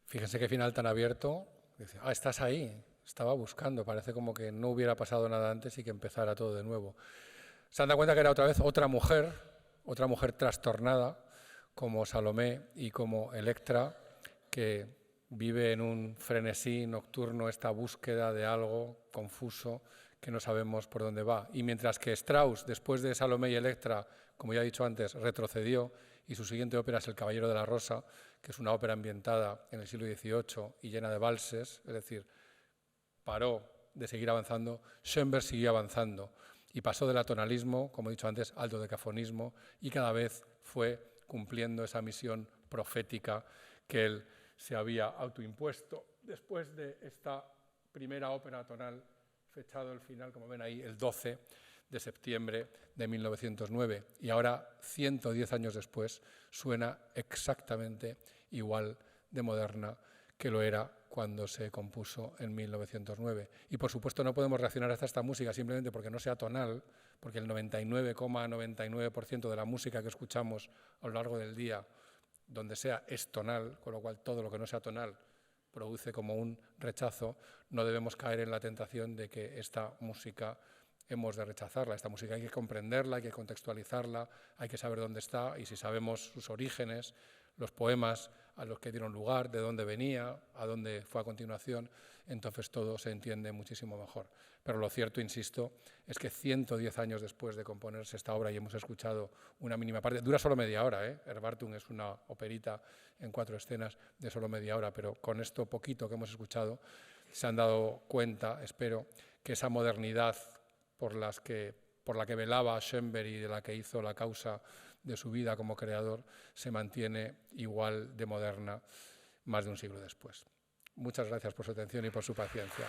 Fíjense qué final tan abierto. Dice, estás ahí, estaba buscando, parece como que no hubiera pasado nada antes y que empezara todo de nuevo. Se han dado cuenta que era otra vez otra mujer trastornada, como Salomé y como Electra, que vive en un frenesí nocturno esta búsqueda de algo confuso que no sabemos por dónde va. Y mientras que Strauss, después de Salomé y Electra, como ya he dicho antes, retrocedió y su siguiente ópera es El Caballero de la Rosa, que es una ópera ambientada en el siglo XVIII y llena de valses, es decir, paró de seguir avanzando, Schoenberg siguió avanzando y pasó del atonalismo, como he dicho antes, al dodecafonismo y cada vez fue cumpliendo esa misión profética que él se había autoimpuesto. Después de esta primera ópera tonal, fechado el final, como ven ahí, el 12 de septiembre de 1909, y ahora, 110 años después, suena exactamente igual de moderna que lo era cuando se compuso en 1909. Y por supuesto no podemos reaccionar hasta esta música simplemente porque no sea tonal, porque el 99,99% de la música que escuchamos a lo largo del día, donde sea, es tonal, con lo cual todo lo que no sea tonal produce como un rechazo. No debemos caer en la tentación de que esta música hemos de rechazarla. Esta música hay que comprenderla, hay que contextualizarla, hay que saber dónde está, y si sabemos sus orígenes, los poemas a los que dieron lugar, de dónde venía, a dónde fue a continuación, entonces todo se entiende muchísimo mejor. Pero lo cierto, insisto, es que 110 años después de componerse esta obra, y hemos escuchado una mínima parte, dura solo media hora, Erwartung es una operita en 4 escenas de solo media hora, pero con esto poquito que hemos escuchado se han dado cuenta, espero, que esa modernidad por la que velaba Schoenberg y de la que hizo la causa de su vida como creador, se mantiene igual de moderna más de un siglo después. Muchas gracias por su atención y por su paciencia.